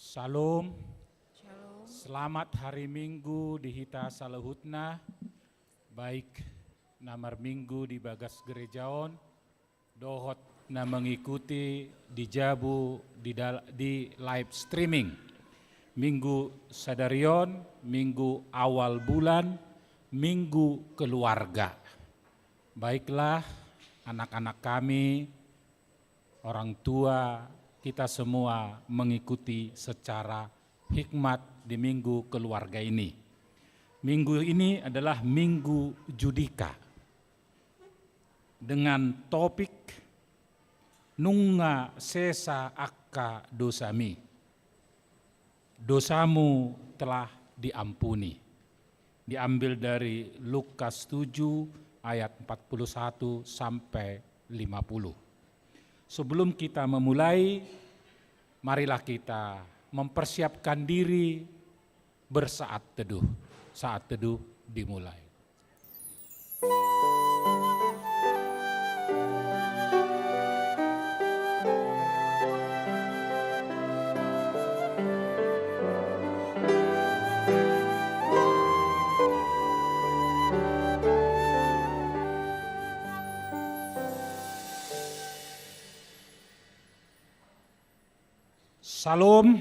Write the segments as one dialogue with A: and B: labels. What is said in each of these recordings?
A: Salam,
B: Shalom.
A: selamat hari Minggu di Hita Salehutna, baik namar Minggu di Bagas Gerejaon, dohot na mengikuti di Jabu di live streaming. Minggu Sadarion, Minggu awal bulan, Minggu keluarga. Baiklah anak-anak kami, orang tua, kita semua mengikuti secara hikmat di minggu keluarga ini. Minggu ini adalah Minggu Judika. Dengan topik Nunga sesa akka dosami. Dosamu telah diampuni. Diambil dari Lukas 7 ayat 41 sampai 50. Sebelum kita memulai, marilah kita mempersiapkan diri bersaat teduh. Saat teduh dimulai. Salam,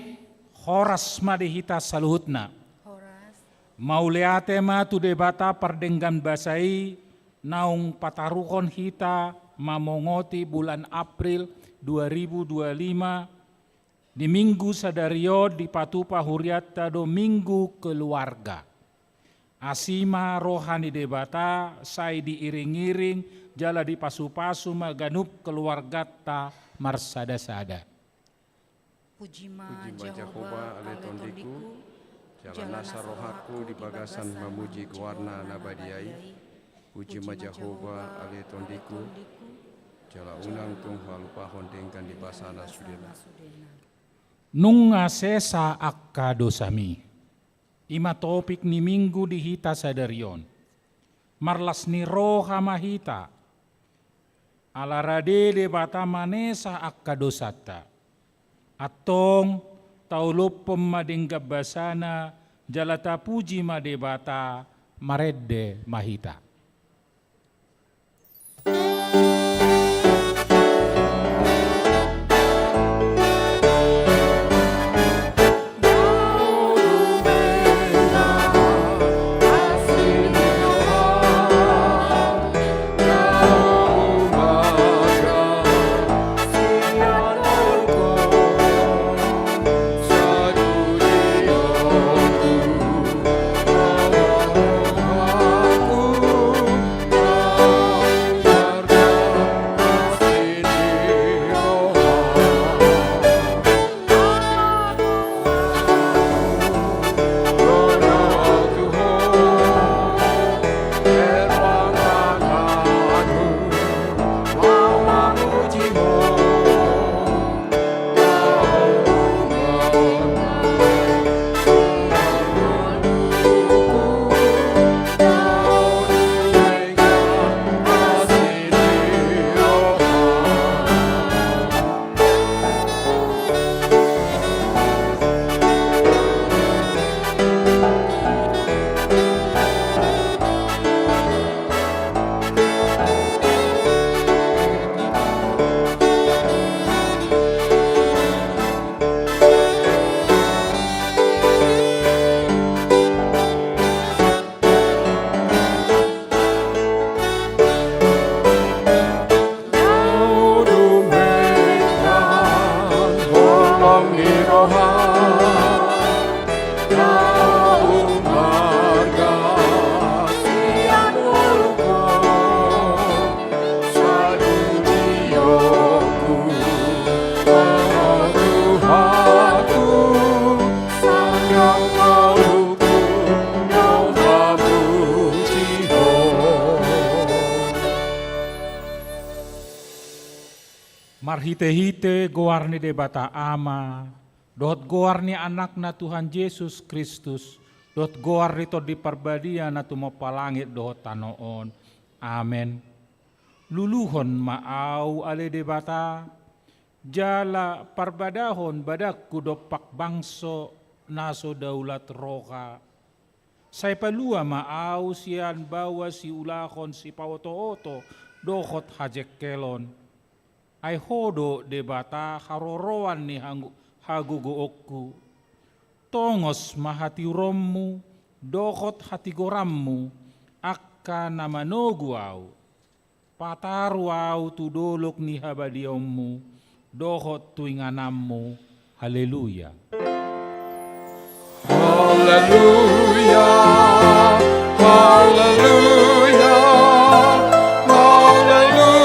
A: horas madihita saluhutna.
B: Horas.
A: Mauleate ma tu debata pardenggan basai naung patarukon hita mamongoti bulan April 2025 di Minggu Sadario di Patupa Huriata do Minggu Keluarga. Asima rohani debata sai diiring-iring jala di pasu-pasu maganup keluargata marsada-sada.
B: Pujima
C: Jehovah ale tondiku, jalan nasa rohaku di bagasan memuji guarna nabadiai. Pujima Jehovah ale tondiku, jalan unang tung halupa hondengkan di basana sudena.
A: Nunga sesa akka dosami. Ima topik ni minggu di hita sadarion. Marlas ni roha mahita. Alarade de bata manesa akka dosata. Atong taulup pemading basana jalata puji madebata maredde mahita. Marhite-hite goarni debata ama, dot goarni anakna Tuhan Yesus Kristus, dot goarni to di parbadia na tumopalangit dot tanoon. Amen. Luluhon maau ale debata, Jala parbadahon badak kudopak bangso naso daulat roka. Say palua maaw siyan bawa si ulakon si pawoto-oto dokot hajek kelon. Ay hodo debata haroroan ni hagugookku. Tongos mahatiurommu, dokot hatigorammu, akka namanoguaw. Pataruaw tudolok ni habadiommu, dokot tuinganammu. Haleluya.
C: Haleluya, haleluya, haleluya.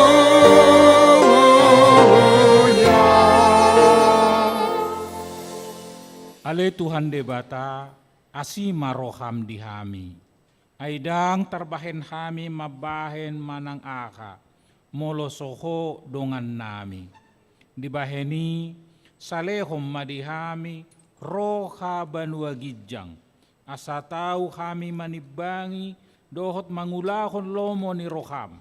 A: Ale Tuhan debata, asima roham dihami. Aidang terbahen hami mabahen manang aka, molosoho dongan nami. Dibaheni salehom madihami, roha banua gijang. Asa tahu kami manibangi, dohot mangulahon lomo ni roham.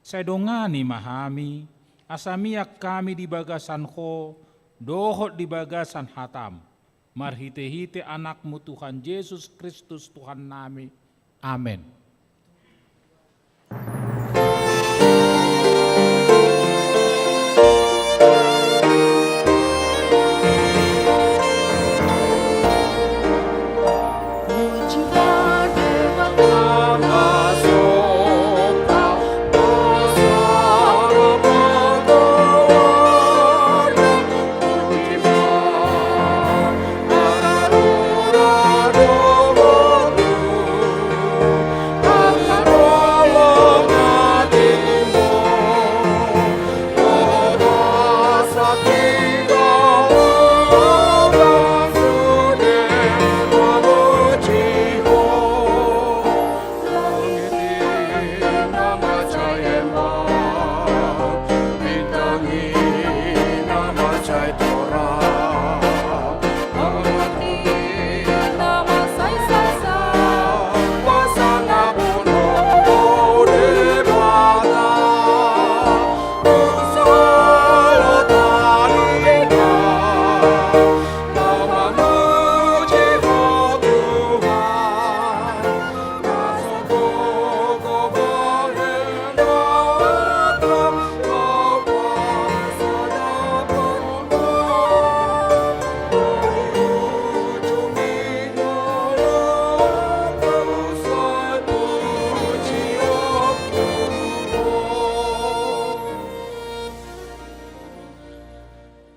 A: Sedongani mahami, asa miak kami di bagasan ho, dohot di bagasan hatam. Marhite-hite anakmu Tuhan Yesus Kristus Tuhan nami. Amin.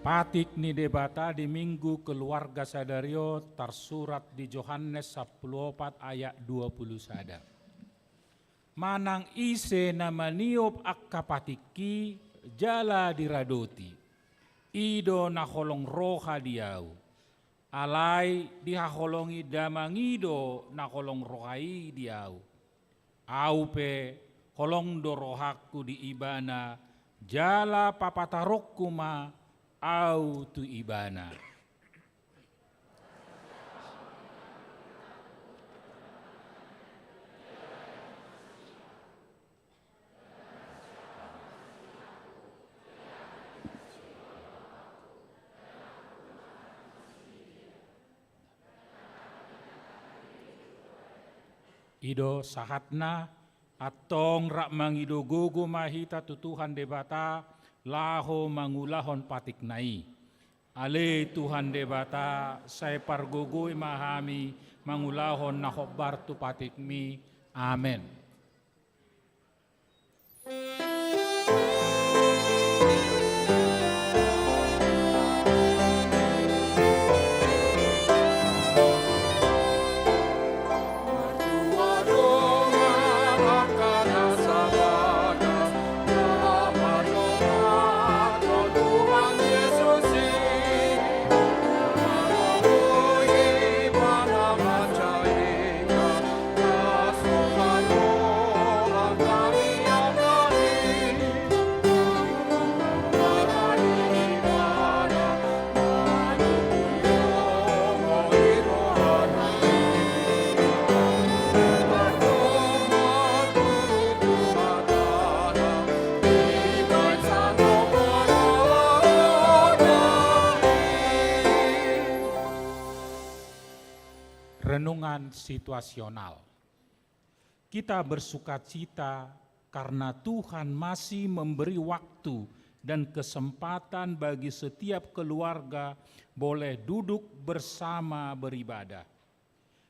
A: Patik ni debata di minggu keluarga sadario tersurat di Yohanes 14 ayat 20 sada. Manang ise nama niop akka patiki jala diradoti. Ido naholong roha diau. Alai dihaholongi damangido naholong rohai diau. Aupe holong do rohaku di ibana jala papatarokku ma au tu ibana. Ido sahatna atong rak mangido gogo mahita tutuhan debata laho mangulahon patik nai. Ale Tuhan debata saya pargogoi mahami mangulahon nahobar tu patik mi. Amen.
C: Hallelujah.
A: pasangan situasional. Kita bersukacita karena Tuhan masih memberi waktu dan kesempatan bagi setiap keluarga boleh duduk bersama beribadah.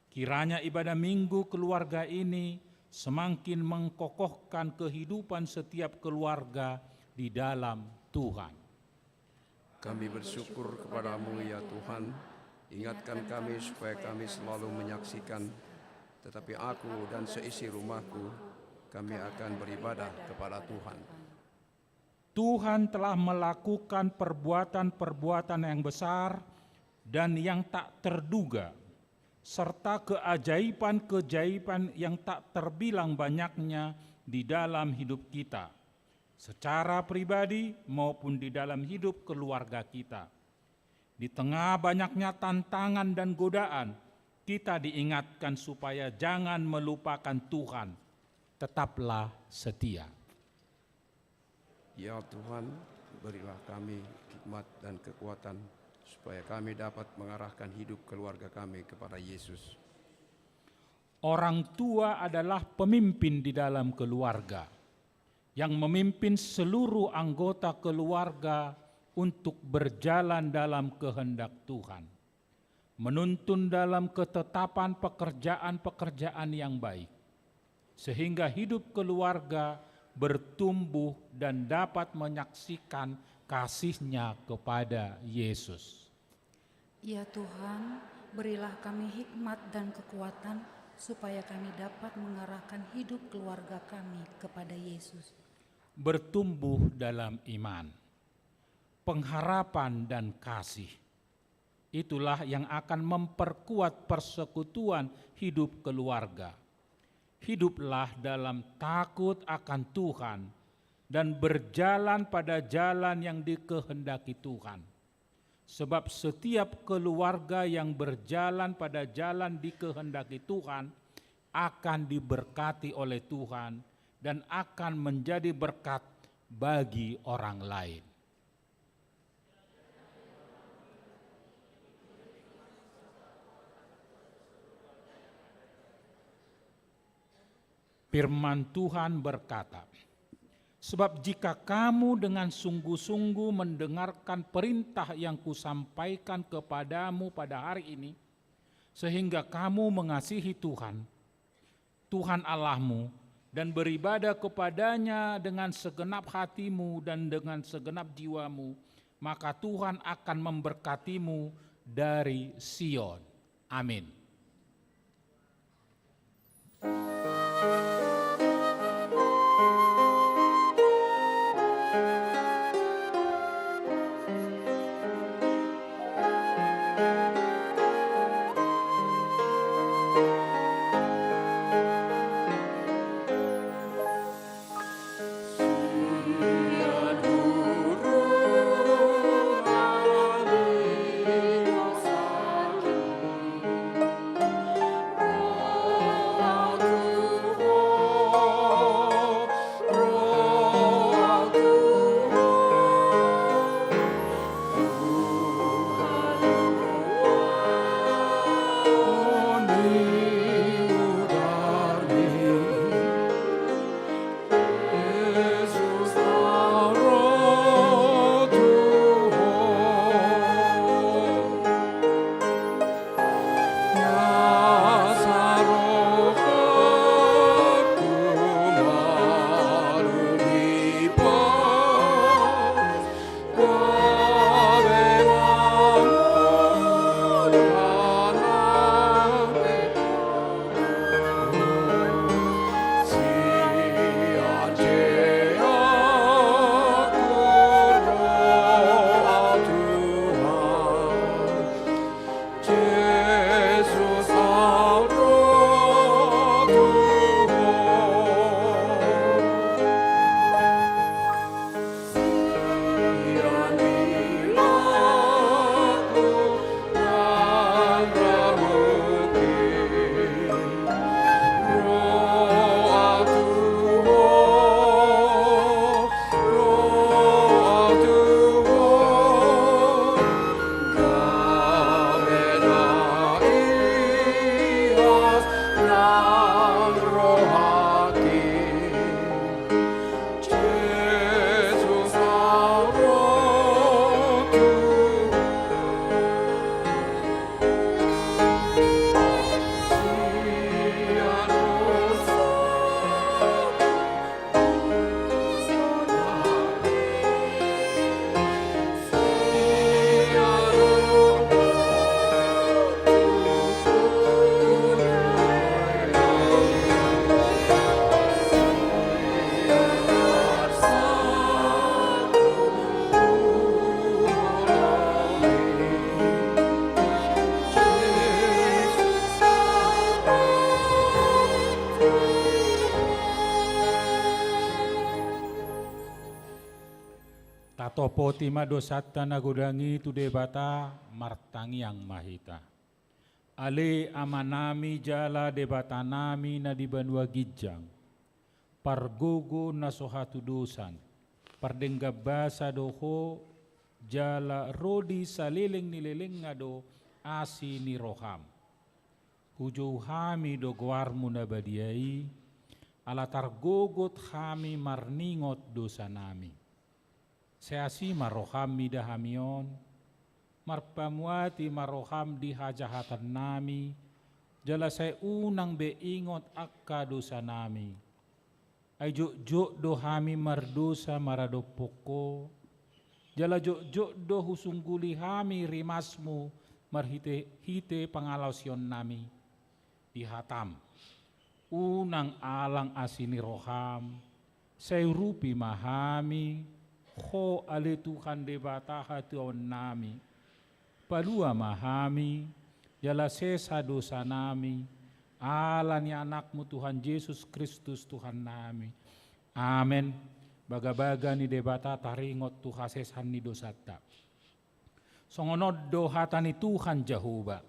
A: Kiranya ibadah minggu keluarga ini semakin mengkokohkan kehidupan setiap keluarga di dalam Tuhan.
C: Kami bersyukur kepadamu ya Tuhan, ingatkan kami supaya kami selalu menyaksikan, tetapi aku dan seisi rumahku, kami akan beribadah kepada Tuhan.
A: Tuhan telah melakukan perbuatan-perbuatan yang besar dan yang tak terduga, serta keajaiban-keajaiban yang tak terbilang banyaknya di dalam hidup kita, secara pribadi maupun di dalam hidup keluarga kita. Di tengah banyaknya tantangan dan godaan, kita diingatkan supaya jangan melupakan Tuhan, tetaplah setia.
C: Ya Tuhan, berilah kami hikmat dan kekuatan supaya kami dapat mengarahkan hidup keluarga kami kepada Yesus.
A: Orang tua adalah pemimpin di dalam keluarga, yang memimpin seluruh anggota keluarga untuk berjalan dalam kehendak Tuhan, menuntun dalam ketetapan pekerjaan-pekerjaan yang baik, sehingga hidup keluarga bertumbuh dan dapat menyaksikan kasih-Nya kepada Yesus.
B: Ya Tuhan, berilah kami hikmat dan kekuatan supaya kami dapat mengarahkan hidup keluarga kami kepada Yesus.
A: Bertumbuh dalam iman, pengharapan dan kasih. Itulah yang akan memperkuat persekutuan hidup keluarga. Hiduplah dalam takut akan Tuhan dan berjalan pada jalan yang dikehendaki Tuhan. Sebab setiap keluarga yang berjalan pada jalan dikehendaki Tuhan akan diberkati oleh Tuhan dan akan menjadi berkat bagi orang lain. Firman Tuhan berkata, sebab jika kamu dengan sungguh-sungguh mendengarkan perintah yang kusampaikan kepadamu pada hari ini, sehingga kamu mengasihi Tuhan, Tuhan Allahmu, dan beribadah kepadanya dengan segenap hatimu dan dengan segenap jiwamu, maka Tuhan akan memberkatimu dari Sion. Amin.
D: Aku
A: Ratopo tima dosata nagodangi tu debata martangi yang mahita. Ale amanami jala debata nami na di banua gijang. Pargogo na sohatu dosan. Pardengga basa doho jala rodi saliling nililing ngado asi ni roham. Hujau hami do guarmu na badiai. Alatar gogot hami marningot dosa nami. Seasi maroham midahamion, marpamuati maroham di hajahatan nami, jala saya unang beingot akka dosa nami. Ay jok do hami mardosa marado poko, jala jok do husungguli hami rimasmu marhite pangalausion nami. Dihatam, unang alang asini roham, saya rupi mahami, ho ale Tuhan debata hatuan nami. Palua mahami, jala sesa dosa nami, ala ni anakmu Tuhan Yesus Kristus Tuhan nami. Amen. Baga-baga ni debata taringot Tuhan sesan ni dosata. Songonod do hatani Tuhan Jehovah.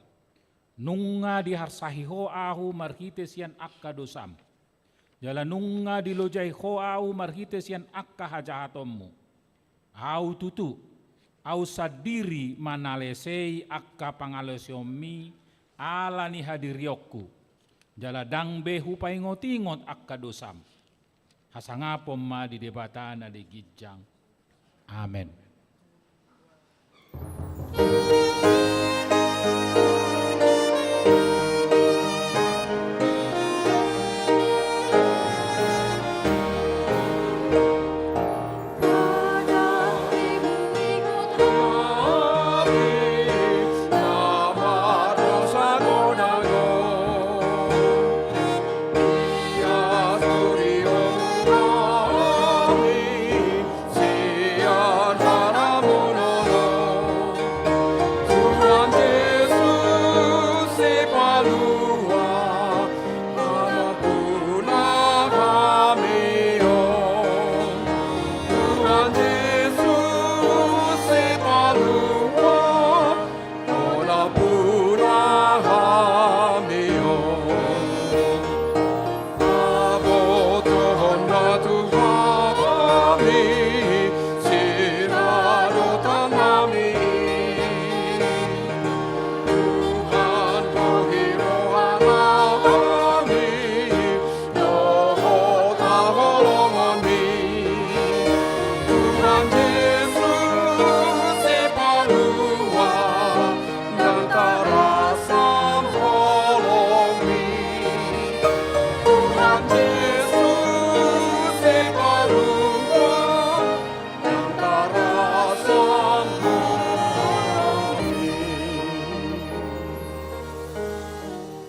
A: Nunga diharsahi ho ahu marhite sian akka dosam. Jala nunga dilojai ho ahu marhite sian akka hajahatommu. Au tutu, au sadiri manalesei akka pangalesiomi ala ni hadirioku. Jala dang behu paingot-ingot akka dosam. Hasangapom ma di debatana di gijang. Amen.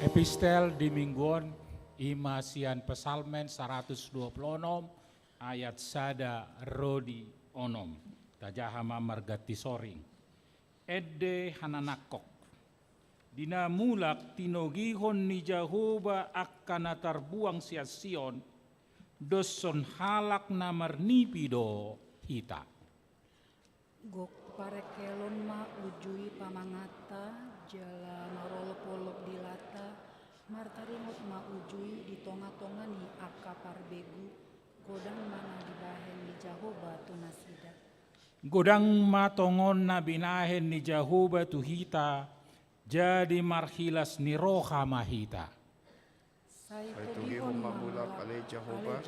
A: Epistel di mingguan imasian pesalmen 126 ayat sada rodi onom tajahama margati soring edde hananakok dina mulak tinogihon ni Jehovah akan tarbuang sia Sion doson halak namar nipido hita
B: Gok parekelon ma ujui pamangata jala marolop-olop dilata martarimot ma ujui di tonga-tongani akka parbegu godang mana dibahen ni Jehovah tunasida.
A: Godang matongon na binahen ni Jehovah tuhita jadi marhilas ni roha mahita.
C: Itu gihong mamulak ale Jehovah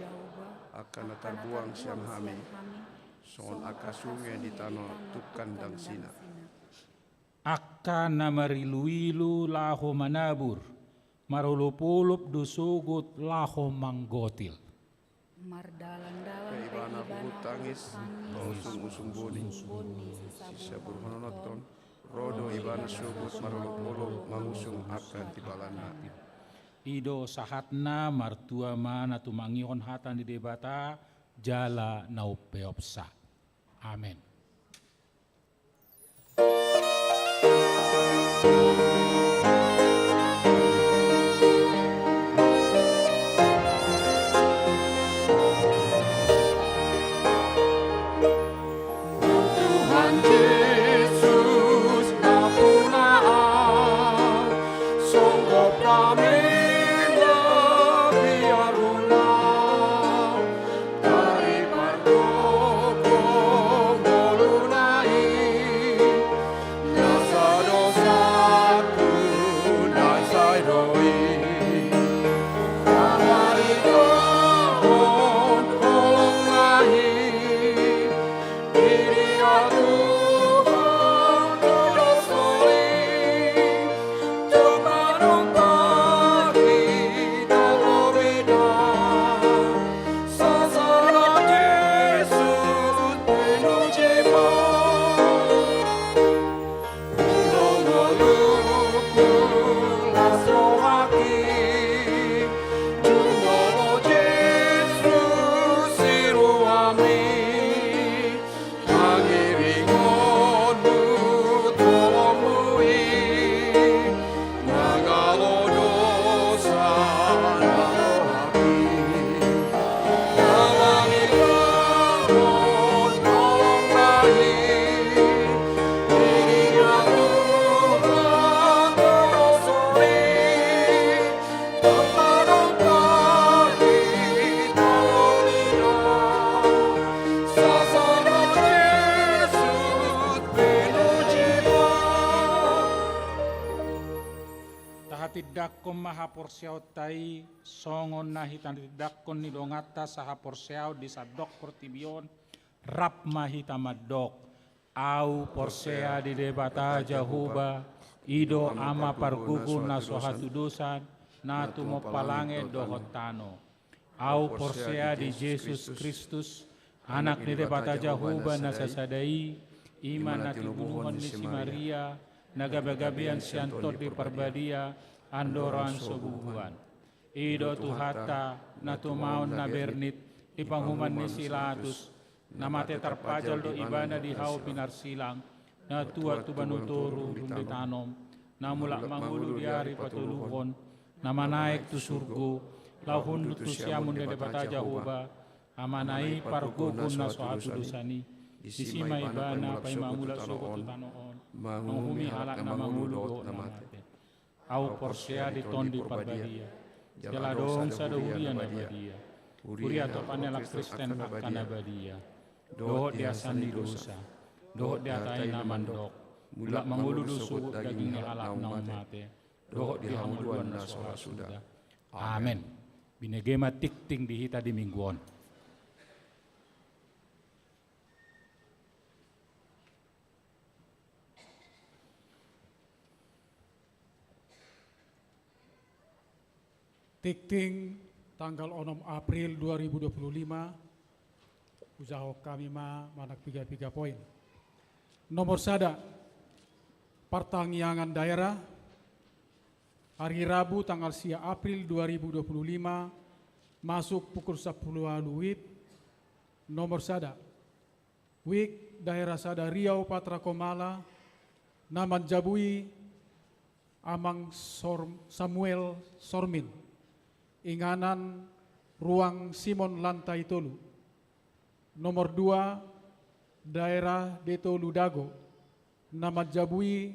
C: akan terbuang siang hami. Soon akasunge di tanah tukan dang sina.
A: Akka na mariluilu laho manabur, marulupulup dusugut laho manggotil.
B: Mardalan-dalan
C: Ibana bukut tangis, usung-usung boni, sisa burhononoton, rodo ibana sugut marulupulup mangusung akan tibalana.
A: Ido sahatna martua mana tumangihon hatan di debata jala naupeopsa. Amen. Yakkom maha porsiao tai songon na hitan didakon ni dongata saha porsiao di sadok portibion rap mahita madok au porsea di debata jahuba ido ama pargugun na sohatu dosan na tumo palange dohotano au porsea di Jesus Kristus anak di debata jahuba na sasadai iman na tibunuhon ni si Maria nagabagabian siantot di parbadia andoran sobuhuan ido tuhata na tumaon na bernit ipanghuman ni silatus na mate tarpajal do ibana di hau pinarsilang na tua tubanutoro rumbi tanom na mula mangulu di hari patuluhon na manaik tu surgo lahun tu siamun de debata jahuba amanai pargugun na sohatu dosani disima ibana pai mangula sogo tu tanoon manghumi halak na mangulu do na mate au porsea di tondi parbadia jala dong sada urian abadia uria topanelak Kristen akan abadia dohot dia sandi dosa dohot dia tai namandok mulak mangulu dusu daging halak na mate dohot dia hamuluan na soha sudah amen binegema tikting dihita di mingguon.
D: Tikting tanggal 6 April 2025 usaha kami manak 3 poin. Nomor sada pertanggiangan daerah hari Rabu tanggal 10 April 2025 masuk pukul 10 WIB. Nomor sada WIB daerah sada Riau Patra Komala Naman Jabui Amang Samuel Sormin Inganan ruang Simon Lantai Tolu. Nomor 2 daerah Detolu Dago Nama Jabui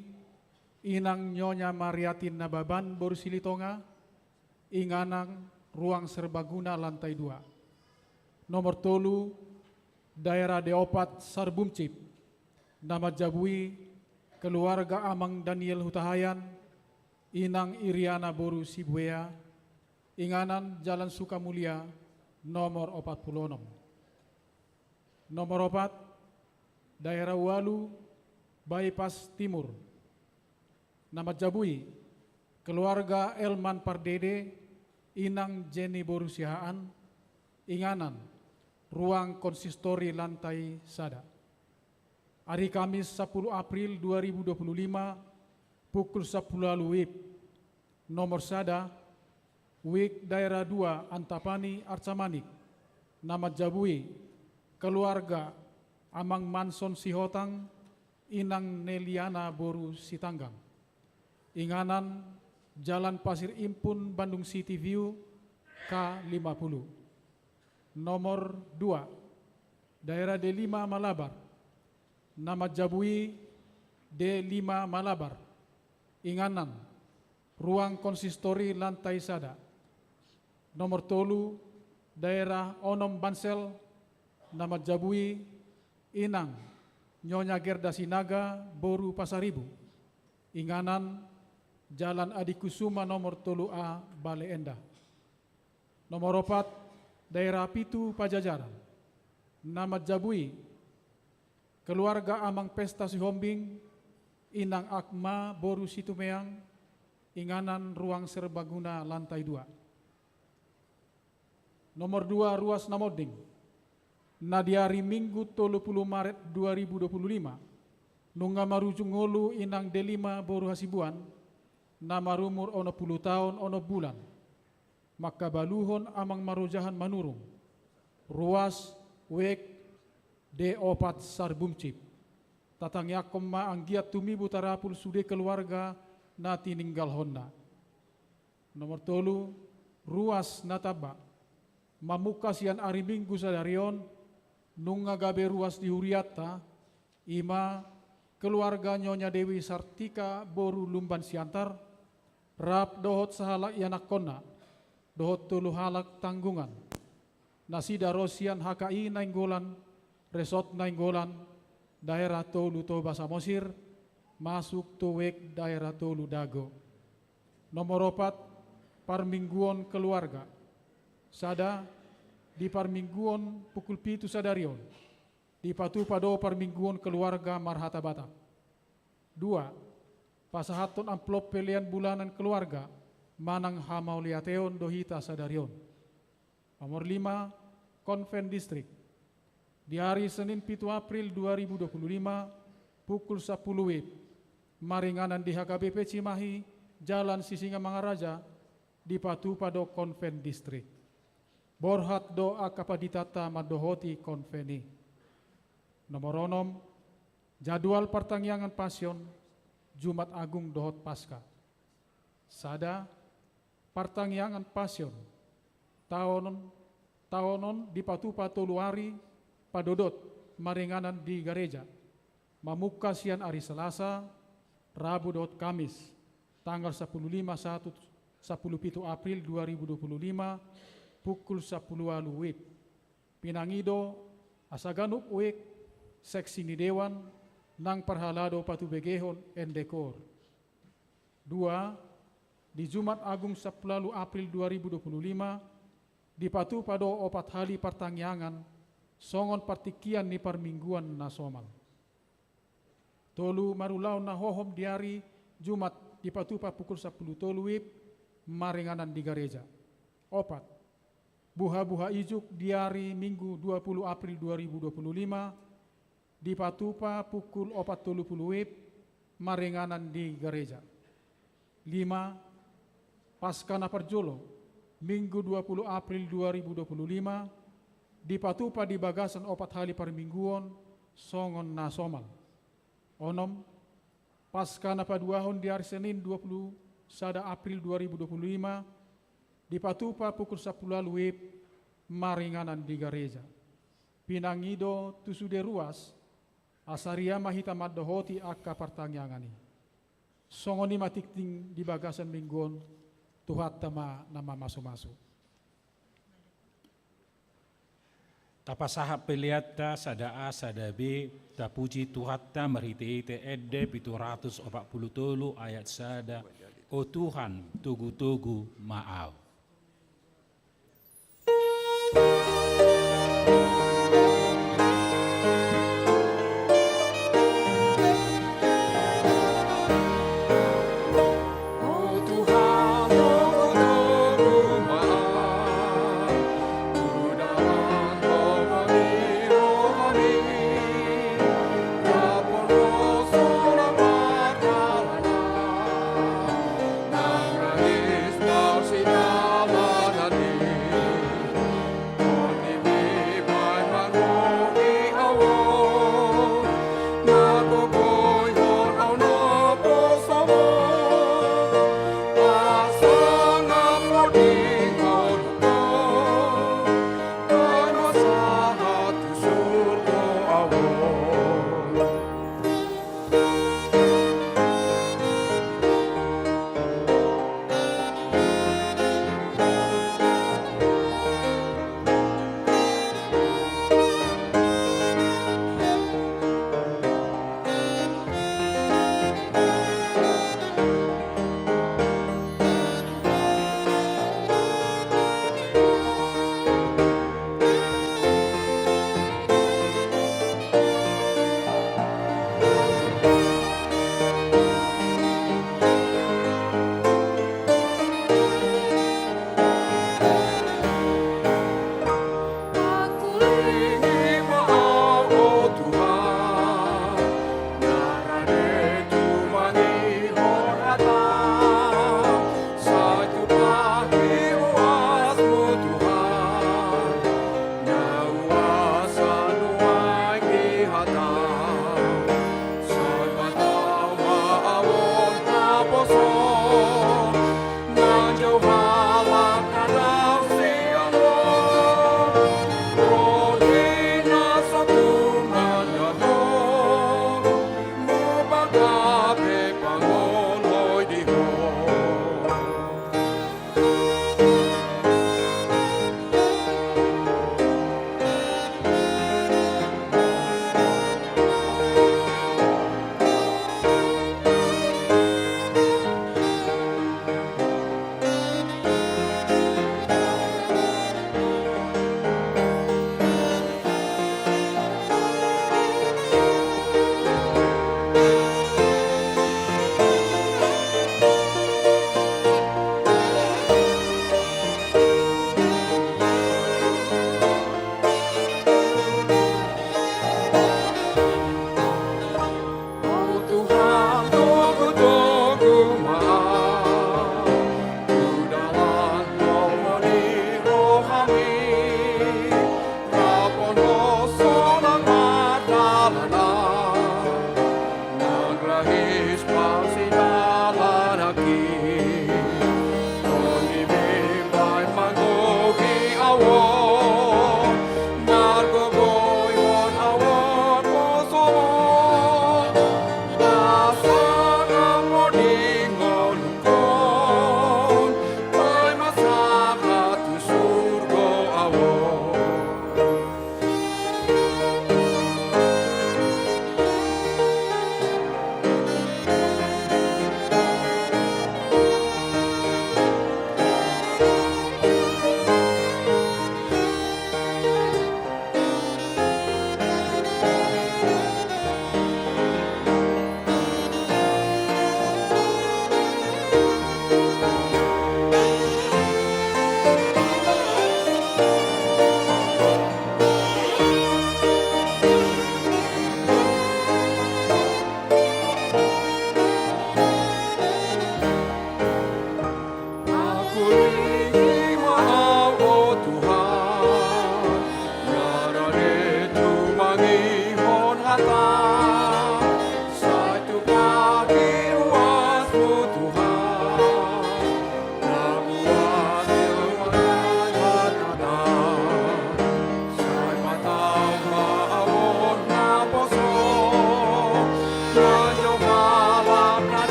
D: Inang Nyonya Mariatin Nababan Borsilitonga Inganang ruang Serbaguna Lantai 2. Nomor 3 daerah Deopat Sarbumcip Nama Jabui keluarga Amang Daniel Hutahayan Inang Iriana Boru Sibuea Inganan Jalan Sukamulia nomor 46. Nomor 4 daerah Walu Bypass Timur Nama Jabui keluarga Elman Pardede Inang Jenny Borusihaan Inganan ruang konsistori lantai sada. Hari Kamis 10 April 2025 pukul 10 WIB. Nomor sada WIB daerah 2 Antapani Arcamanik Nama Jabui keluarga Amang Manson Sihotang Inang Neliana Boru Sitanggang Inganan Jalan Pasir Impun Bandung City View K50. Nomor 2 daerah D5 Malabar Nama Jabui D5 Malabar Inganan ruang konsistori lantai sada. Nomor 3 daerah Onom Bansel Nama Jabui Inang Nyonya Gerda Sinaga Boru Pasaribu Inganan Jalan Adikusuma nomor 3A Bale Endah. Nomor 4 daerah Pitu Pajajaran Nama Jabui keluarga Amang Pesta Sihombing Inang Akma Boru Situmeang Inganan ruang Serbaguna lantai 2. Nomor 2 ruas Namoding Nadiari Minggu 30 Maret 2025 Nunga Marujung Ngolu Inang D5 Boru Hasibuan Nama rumur ono 10 tahun ono bulan Maka baluhon Amang Marojahan Manurung ruas Wek D4 Sarbumcip Tatang Yakom ma anggiat tumibu tarapul sude keluarga nati ninggal honna. Nomor 3 ruas Nataba Mamuka sian ari Minggu sadarion nunga gabe ruas di Huriata ima keluarga Nyonya Dewi Sartika Boru Lumban Siantar rap dohot sahalak yanak kona dohot tulu halak tanggungan nasida rosian HKI Nainggolan resort Nainggolan daerah Tolu Toba Samosir masuk Towek daerah Tolu Dago. Nomor 4 Parmingguon keluarga. Sada di Parmingguon pukul 7 sadarion. Di Patupado Parmingguon keluarga Marhata Batak. 2. Pasahaton amplop pelian bulanan keluarga Manang Hamauliateon Dohita Sadarion. Nomor 5. Konven Distrik. Di hari Senin 7 April 2025 pukul 10 WIB. Maringanan di HKBP Cimahi, Jalan Sisinga Mangaraja, di Patupado Konven Distrik. Borhat doa kapaditata madohoti konveni. Nomor 6. Jadwal pertangyangan pasion Jumat Agung Dohot Pasca. Sada pertangyangan pasion taonon di Patupato Luari Padodot Maringanan di Gareja. Mamuka sian hari Selasa, Rabu Dohot Kamis, tanggal 15 April 2025 pukul 10 WIB. Pinangido Asaganuk Uik Seksi Nidewan Nang Parhalado Patubegehon Endekor. 2. Di Jumat Agung 10 April 2025 di Patupado opat hali pertangyangan songon partikian ni Parmingguan nasomal. Tolu marulau nahohom di hari Jumat di Patupa pukul 10 WIB Maringanan di Gareja. 4. Buha-buha ijuk di hari Minggu 20 April 2025 di Patupa pukul 40 WIB Maringanan di Gareja. 5. Paskana Parjolo Minggu 20 April 2025 di Patupa di Bagasan opat hali Parmingguon songon nasomal. 6. Paskana Paduahon di hari Senin 20 April 2025 di Patupa pukul 10 WIB Maringanan di Gareja. Pinangido tusude ruas asaria mahita maddohoti akka pertangyangani. Songoni matikting di Bagasan Mingguon tuhat tama nama maso-maso.
A: Tapasahap peliata sada A sada B tapuji tuhatta merhite edde 740 ayat sada. O Tuhan, tugu-tugu maaf.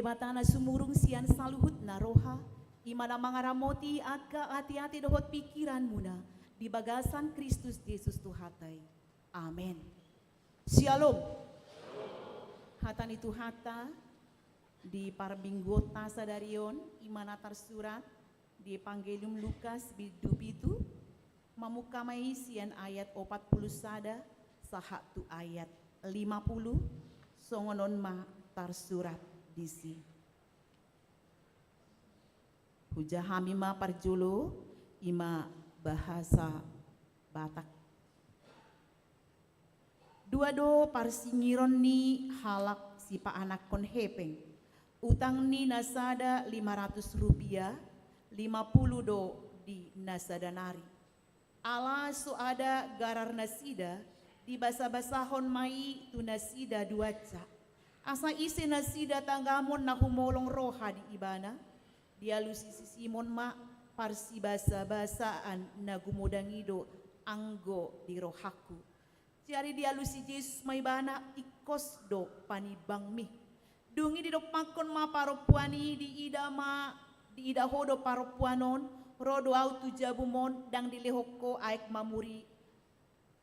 E: batana sumurung sian saluhut na roha, imana mangaramoti aga hati-hati dohot pikiran muna, di bagasan Kristus Yesus Tuhatai. Amin. Shalom. Hatan itu hata, di parbinggota sadarion, imana tersurat, di Evangelium Lukas bidu-bidu, mamukamai sian ayat 40 sada, sahatu ayat 50, songonon ma tersurat disi. Huja hamima parjulo, ima bahasa Batak. Dua do parsingiron ni halak si pa anak kon hepeng. Utang ni nasada 500 rupiah, 50 do di nasada nari. Ala so ada garar nasida, di basa-basahon mai tu nasida duaca. Asa isi nasida tanggamon na humolong roha di ibana, dia lusi Simon ma parsi basa-basaan na gumodangido anggo di rohaku. Cari dia lusi Yesus may bana ikos do panibang mi. Dungi di do pakon ma paropuani di ida hodo paropuanon rodo autu jabumon dang dilehoko aek mamuri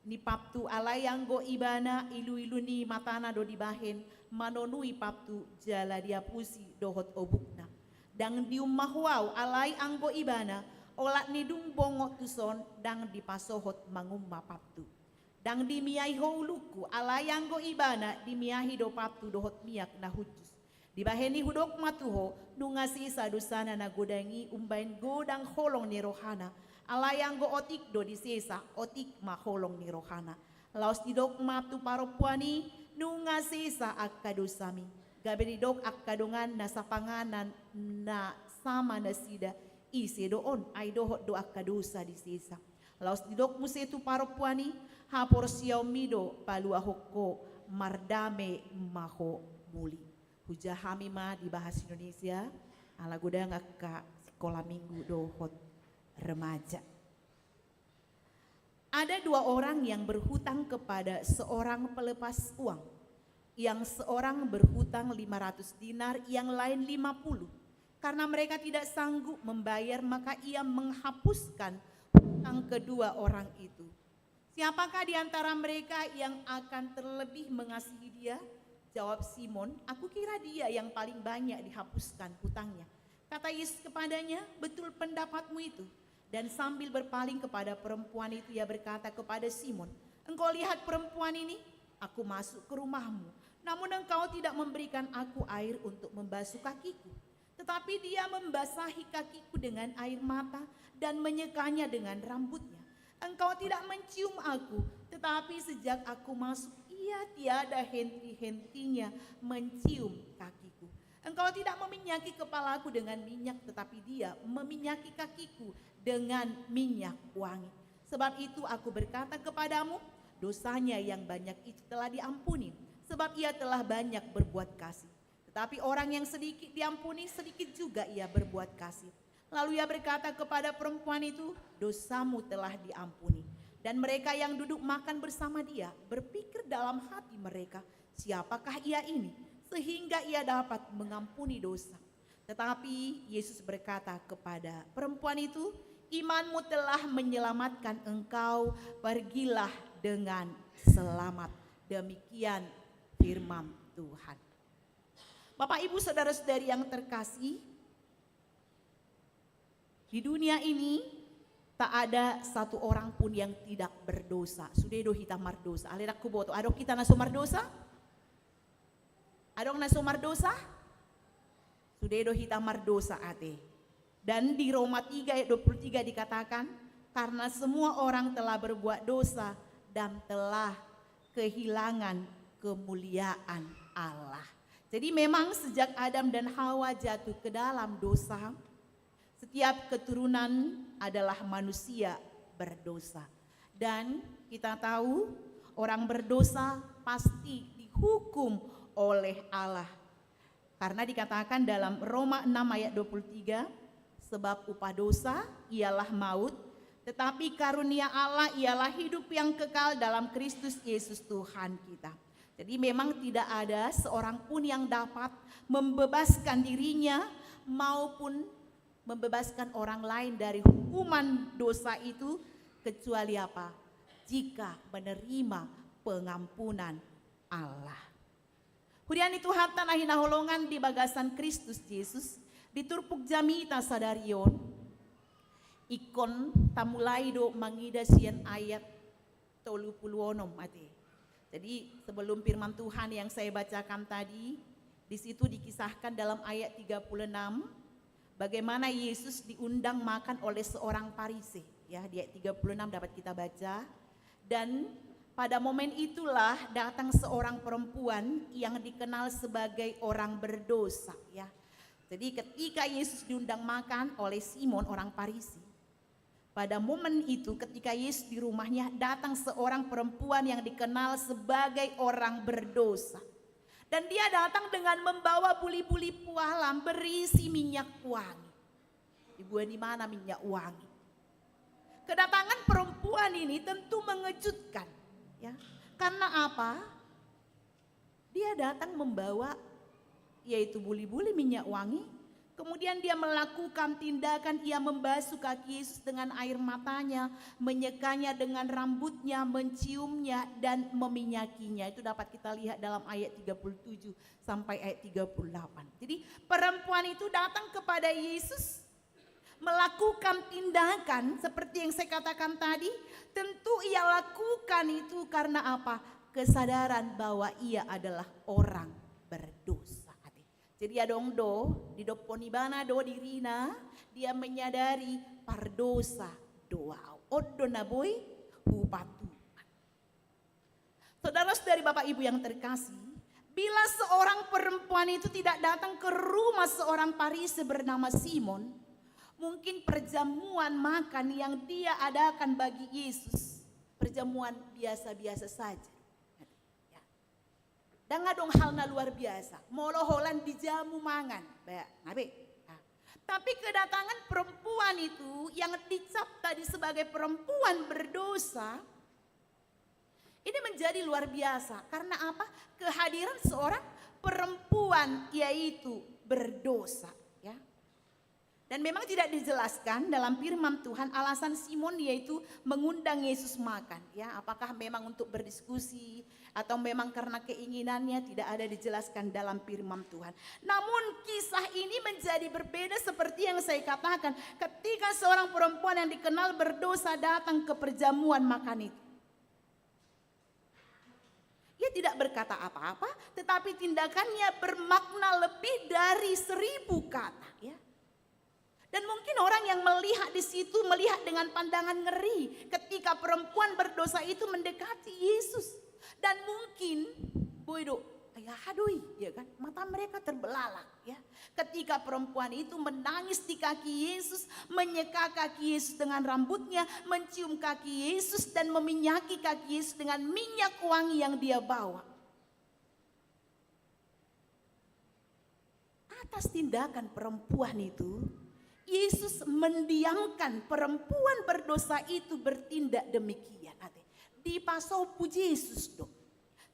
E: ni paptu alayanggo ibana ilu-ilu ni matana do dibahen manonui paptu jala dia pusi dohot obukna. Dang diumahwau alay anggo ibana olat ni dung bongo tuson dang dipasohot mangumma paptu. Dang dimiyahi holuku alayanggo ibana dimiyahi do paptu dohot miyak na hujus. Dibaheni hudok matuho nungasi sadusana na godangi umbain godang holong ni rohana. Alayanggo otik do disesa otik ma holong ni rohana. Laos didok matu paropuani nungasisa akadusami. Gabe didok akadungan na sapanganan na sama nasida isi doon ay dohot do akadusa disesa. Laos didok musetu paropuani hapor siyaw mido palua hoko mardame maho muli. Hujah hamima di bahasa Indonesia ala godang ka sekolah minggu dohot remaja. Ada dua orang yang berhutang kepada seorang pelepas uang. Yang seorang berhutang 500 dinar, yang lain 50. Karena mereka tidak sanggup membayar maka ia menghapuskan hutang kedua orang itu. Siapakah di antara mereka yang akan terlebih mengasihi dia? Jawab Simon, aku kira dia yang paling banyak dihapuskan hutangnya. Kata Yesus kepadanya, betul pendapatmu itu. Dan sambil berpaling kepada perempuan itu, ia berkata kepada Simon, engkau lihat perempuan ini? Aku masuk ke rumahmu, namun engkau tidak memberikan aku air untuk membasuh kakiku. Tetapi dia membasahi kakiku dengan air mata dan menyekanya dengan rambutnya. Engkau tidak mencium aku, tetapi sejak aku masuk, ia tiada henti-hentinya mencium kakiku. Engkau tidak meminyaki kepalaku dengan minyak, tetapi dia meminyaki kakiku dengan minyak wangi. Sebab itu aku berkata kepadamu, dosanya yang banyak itu telah diampuni, sebab ia telah banyak berbuat kasih. Tetapi orang yang sedikit diampuni, sedikit juga ia berbuat kasih. Lalu ia berkata kepada perempuan itu, dosamu telah diampuni. Dan mereka yang duduk makan bersama dia berpikir dalam hati mereka, siapakah ia ini sehingga ia dapat mengampuni dosa. Tetapi Yesus berkata kepada perempuan itu, imanmu telah menyelamatkan engkau, pergilah dengan selamat. Demikian firman Tuhan. Bapak Ibu saudara-saudari yang terkasih, di dunia ini tak ada satu orang pun yang tidak berdosa. Sudedo hita mardosa. Aledak kuboto. Adok kita naso mardosa? Adok naso mardosa? Sudedo hita mardosa ate. Dan di Roma 3 ayat 23 dikatakan, karena semua orang telah berbuat dosa dan telah kehilangan kemuliaan Allah. Jadi memang sejak Adam dan Hawa jatuh ke dalam dosa, setiap keturunan adalah manusia berdosa. Dan kita tahu orang berdosa pasti dihukum oleh Allah. Karena dikatakan dalam Roma 6 ayat 23, sebab upah dosa ialah maut, tetapi karunia Allah ialah hidup yang kekal dalam Kristus Yesus Tuhan kita. Jadi memang tidak ada seorang pun yang dapat membebaskan dirinya maupun membebaskan orang lain dari hukuman dosa itu kecuali apa? Jika menerima pengampunan Allah. Huriani Tuhan tanah hinaholongan di bagasan Kristus Yesus diturpuk jamita sadarion ikon tamulai do mangida sian ayat 36 mati. Jadi sebelum firman Tuhan yang saya bacakan tadi, di situ dikisahkan dalam ayat 36 bagaimana Yesus diundang makan oleh seorang Farisi. Ya, di ayat 36 dapat kita baca. Dan pada momen itulah datang seorang perempuan yang dikenal sebagai orang berdosa. Ya, jadi ketika Yesus diundang makan oleh Simon orang Farisi, pada momen itu ketika Yesus di rumahnya datang seorang perempuan yang dikenal sebagai orang berdosa. Dan dia datang dengan membawa buli-buli pualam berisi minyak wangi. Ibu, di mana minyak wangi? Kedatangan perempuan ini tentu mengejutkan, ya. Karena apa? Dia datang membawa yaitu buli-buli minyak wangi. Kemudian dia melakukan tindakan, ia membasuh kaki Yesus dengan air matanya, menyekanya dengan rambutnya, menciumnya dan meminyakinya. Itu dapat kita lihat dalam ayat 37 sampai ayat 38. Jadi perempuan itu datang kepada Yesus melakukan tindakan seperti yang saya katakan tadi. Tentu ia lakukan itu karena apa? Kesadaran bahwa ia adalah orang berdosa. Jadi adong di doponibana do dirina dia menyadari pardosa doa odo naboy hupatu. Saudara-saudari Bapak Ibu yang terkasih, bila seorang perempuan itu tidak datang ke rumah seorang Farisi bernama Simon, mungkin perjamuan makan yang dia adakan bagi Yesus perjamuan biasa-biasa saja. Dan ngadong halna luar biasa, moloholan dijamu mangan, nabi. Tapi kedatangan perempuan itu yang dicap tadi sebagai perempuan berdosa, ini menjadi luar biasa. Karena apa? Kehadiran seorang perempuan yaitu berdosa. Ya. Dan memang tidak dijelaskan dalam firman Tuhan alasan Simon yaitu mengundang Yesus makan. Ya, apakah memang untuk berdiskusi atau memang karena keinginannya, tidak ada dijelaskan dalam firman Tuhan. Namun kisah ini menjadi berbeda seperti yang saya katakan ketika seorang perempuan yang dikenal berdosa datang ke perjamuan makan itu. Ia tidak berkata apa-apa, tetapi tindakannya bermakna lebih dari 1000 kata. Ya. Dan mungkin orang yang melihat di situ melihat dengan pandangan ngeri ketika perempuan berdosa itu mendekati Yesus. Dan mungkin, boydo, ya hadui, ya kan? Mata mereka terbelalak, ya. Ketika perempuan itu menangis di kaki Yesus, menyeka kaki Yesus dengan rambutnya, mencium kaki Yesus dan meminyaki kaki Yesus dengan minyak wangi yang dia bawa. Atas tindakan perempuan itu, Yesus mendiamkan perempuan berdosa itu bertindak demikian. Di pasau puji Yesus do.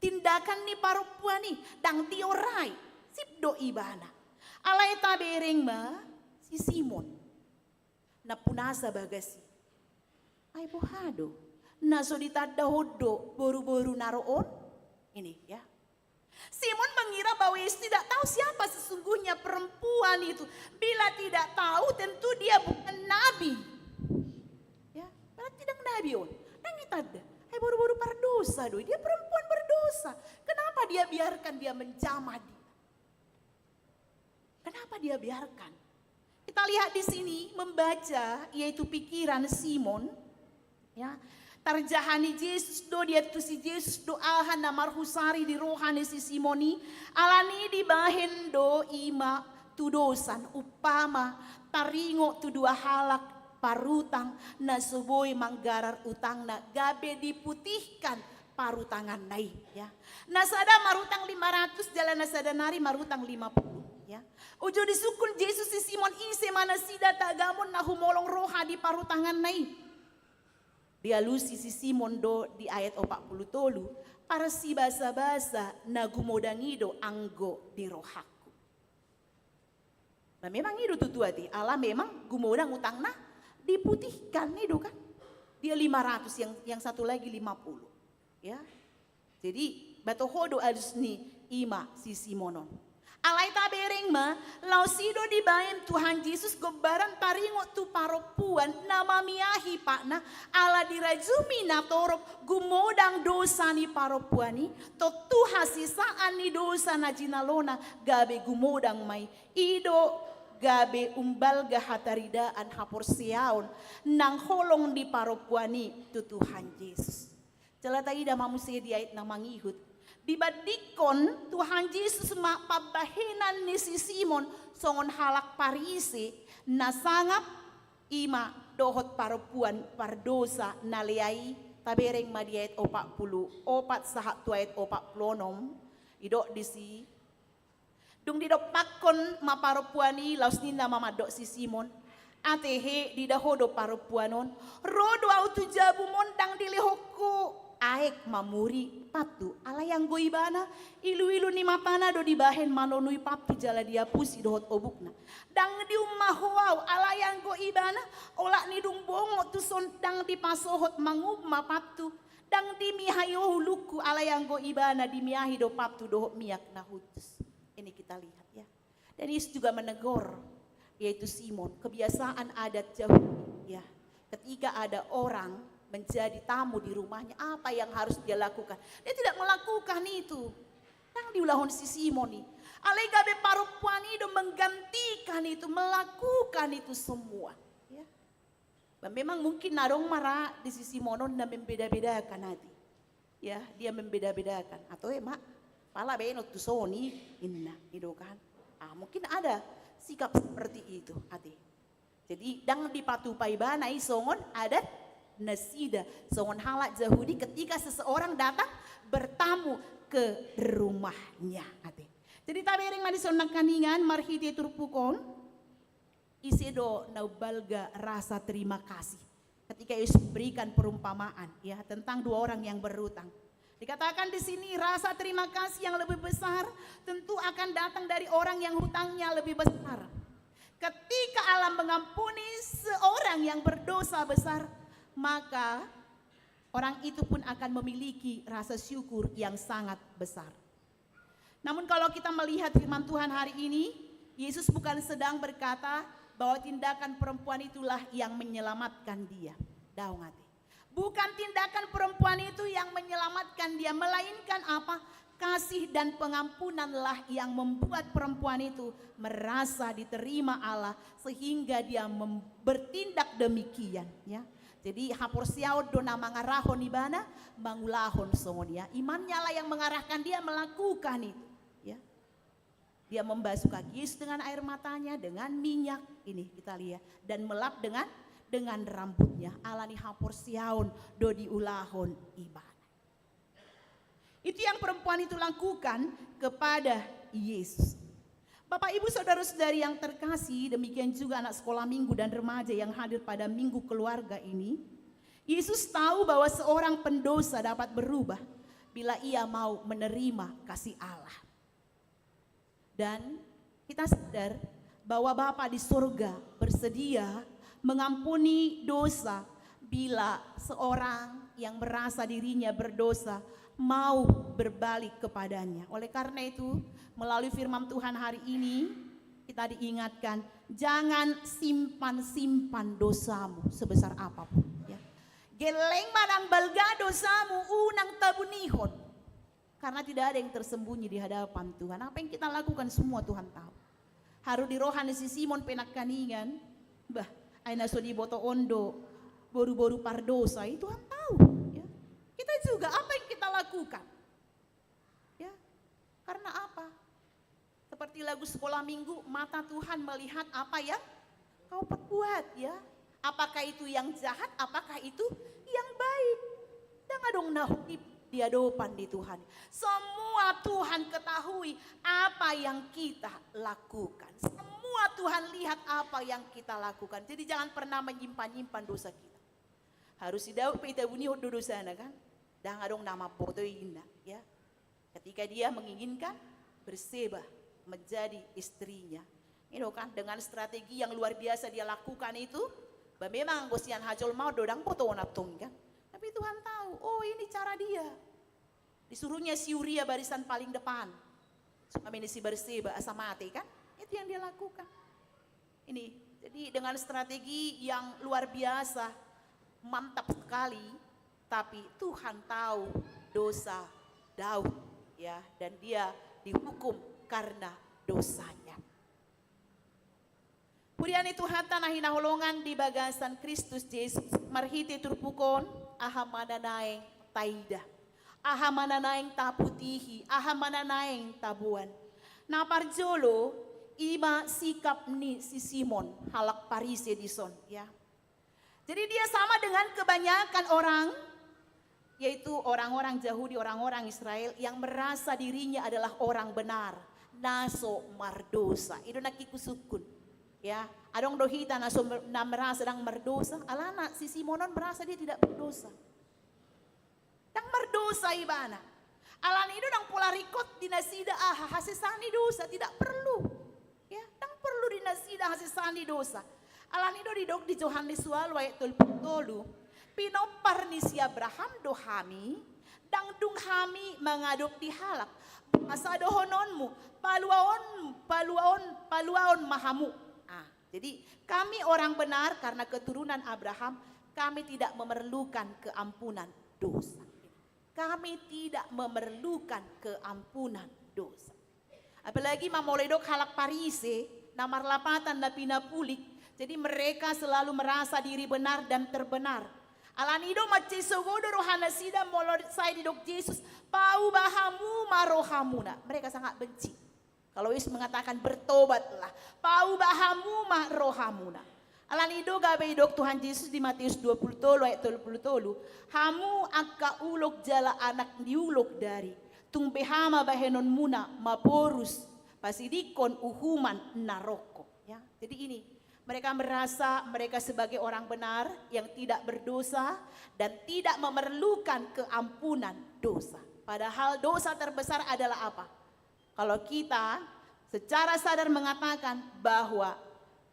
E: Tindakan ni perempuan ni dang diorai sip do ibana. Alai tabereng ma si Simon. Na punasa bagasi. Ay bohado. Na so ditadahodo boru-boru naroon. Ini ya. Simon mengira bahwa Yesus tidak tahu siapa sesungguhnya perempuan itu. Bila tidak tahu tentu dia bukan nabi. Ya, karena tidak nabi on. Dan kita ada, hai baru-baru berdosa doi. Dia perempuan berdosa. Kenapa dia biarkan dia menjamah dia? Kenapa dia biarkan? Kita lihat di sini membaca yaitu pikiran Simon. Ya. Tarjahani Yesus do dia tu si Yesus do alhan na marhusari di rohani si Simoni alani di bahen do ima tu dosan upama taringo tu dua halak parutang na suboy manggarar utang na gabe diputihkan parutangan nai ya. Nasada marutang 500 jalan nasada nari marutang 50 ya. Ujo disukun Yesus si Simon ise mana sida tagamon na humolong roha di parutangan nai. Dia lusi si Simon do di ayat 40 tolu para si basa-basa na gumodangido anggo di rohaku. Nah memang itu tutuati, Allah memang gumodang utang nah diputihkan itu kan. Dia 500, yang satu lagi 50. Ya. Jadi batohodo adus ni ima si Simonon. Alay tabereng ma, lausido dibayan Tuhan Yesus gobaran paringo tu paropuan nama miyahi pak na ala dirajumi na torop gumodang dosa ni paropuani to tuha sisaan ni dosa na jinalona gabe gumodang may ido gabe umbalga hataridaan hapor siyaon nang holong di paropuani tu Tuhan Yesus. Celata ida mamusia diait na mangihut. Dibandikon Tuhan Yesus pabahinan ni si Simon songon halak parise na sangap ima dohot paropuan pardosa naliai tabereng madiait 40 opat sahat tuait 46 idok disi dung didok pakon maparopuani laus nina mamadok si Simon atehe didahodo paropuanon rodo autu jabu mondang dilihoko aek mamuri patu ala yang goibana ilu-ilu ni mapana do dibahen manonui patu jala dia pusi dohot obukna dang di umah wow ala yang goibana olak ni dung bongo tu sondang di pasohot mangub mapatu dang di mihayo huluku ala yang goibana di miahi do patu dohot miak na hutus. Ini kita lihat ya. Dan Yesus juga menegur yaitu Simon kebiasaan adat Yahudi ya. Ketika ada orang menjadi tamu di rumahnya, apa yang harus dia lakukan? Dia tidak melakukan itu. Yang diulahon si Simon nih. Alegabe parupuan itu menggantikan itu, melakukan itu semua. Ya. Memang mungkin narong marah di sisi monon dan membeda-bedakan nanti. Ya, dia membeda-bedakan. Atau mak, pala benot tu soni inna, itu kan? Mungkin ada sikap seperti itu, hati. Jadi dang dipatupai banai songon adat nasida songon halak Yahudi ketika seseorang datang bertamu ke rumahnya ate. Jadi tabereng madison nakaningan marhiti turpukon isedo naubalga rasa terima kasih ketika Yesus berikan perumpamaan ya tentang dua orang yang berhutang. Dikatakan di sini rasa terima kasih yang lebih besar tentu akan datang dari orang yang hutangnya lebih besar. Ketika Allah mengampuni seorang yang berdosa besar, maka orang itu pun akan memiliki rasa syukur yang sangat besar. Namun kalau kita melihat firman Tuhan hari ini, Yesus bukan sedang berkata bahwa tindakan perempuan itulah yang menyelamatkan dia. Daung hati. Bukan tindakan perempuan itu yang menyelamatkan dia, melainkan apa? Kasih dan pengampunanlah yang membuat perempuan itu merasa diterima Allah sehingga dia bertindak demikian ya. Jadi hapor siaud dona mangarahon ibana mangulahon songonia. Imannya lah yang mengarahkan dia melakukan itu. Ya. Dia membasuh kaki Yesus dengan air matanya, dengan minyak ini kita lihat dan melap dengan rambutnya. Alani hapor siaun do diulahon ibana. Itu yang perempuan itu lakukan kepada Yesus. Bapak ibu saudara-saudari yang terkasih, demikian juga anak sekolah minggu dan remaja yang hadir pada minggu keluarga ini. Yesus tahu bahwa seorang pendosa dapat berubah bila ia mau menerima kasih Allah. Dan kita sadar bahwa Bapa di surga bersedia mengampuni dosa bila seorang yang merasa dirinya berdosa mau berbalik kepadanya. Oleh karena itu, melalui firman Tuhan hari ini, kita diingatkan, jangan simpan-simpan dosamu sebesar apapun. Ya. Geleng manang balga dosamu unang tabunihon. Karena tidak ada yang tersembunyi di hadapan Tuhan. Apa yang kita lakukan semua Tuhan tahu. Haru di rohani si Simon penakaningan, bah, aina so di boto ondo, boru-boru pardosa, itu Tuhan tahu. Ya. Kita juga apa yang kita lakukan? Ya, karena apa? Seperti lagu sekolah minggu, mata Tuhan melihat apa yang kau perbuat ya. Apakah itu yang jahat, apakah itu yang baik? Jangan dong nahutip di hadapan di Tuhan. Semua Tuhan ketahui apa yang kita lakukan. Semua Tuhan lihat apa yang kita lakukan. Jadi jangan pernah menyimpan-nyimpan dosa kita. Harus didau pita bunyi dosa sana kan. Dan adong nama foto indah ya. Ketika dia menginginkan Berseba menjadi istrinya. Ini kan dengan strategi yang luar biasa dia lakukan itu. Memang gosian hajol mau dodang foto natung kan. Tapi Tuhan tahu, oh ini cara dia. Disuruhnya si Uria barisan paling depan. Suami si Berseba asa mati kan. Itu yang dia lakukan. Ini, jadi dengan strategi yang luar biasa, mantap sekali. Tapi Tuhan tahu dosa Daud ya. Dan dia dihukum karena dosanya. Purian itu hata nahina holongan di bagasan Kristus Yesus marhiti turpukon aha mananaeng taida. Aha mananaeng taputihi, aha mananaeng tabuan. Na parjolo ima sikap ni si Simon halak Parise dison ya. Jadi dia sama dengan kebanyakan orang, yaitu orang-orang Yahudi, orang-orang Israel yang merasa dirinya adalah orang benar. Naso mardosa, itu nakikusukun. Ya, adong dohita naso na merasa dang mardosa, alana si Simonon merasa dia tidak berdosa. Dang mardosa ibana. Alan itu dang polarikot dinasida hasesani dosa, tidak perlu. Ya, dang perlu dinasida hasesani dosa. Alan itu didok di Johannes Walu ayat 30. Pinopar ni si Abraham dohami, dang dung hami mengadop di halak. Masa dohononmu, paluaon mahamu. Jadi kami orang benar karena keturunan Abraham, kami tidak memerlukan keampunan dosa. Kami tidak memerlukan keampunan dosa. Apalagi mamoledok halak Parise, namar lapatan na pinapulik. Jadi mereka selalu merasa diri benar dan terbenar. Alanido macisogodo rohana sida molor saya didok Yesus pau bahamu marohamuna. Mereka sangat benci. Kalau Yesus mengatakan bertobatlah, pau bahamu marohamuna. Alanido gabe dok Tuhan Yesus di Matius 20 ayat 30. Hamu akka ulok jala anak diulok dari. Tung behama bahenon muna maporus pasidikon uhuman naroko. Ya, jadi ini. Mereka merasa mereka sebagai orang benar yang tidak berdosa dan tidak memerlukan keampunan dosa. Padahal dosa terbesar adalah apa? Kalau kita secara sadar mengatakan bahwa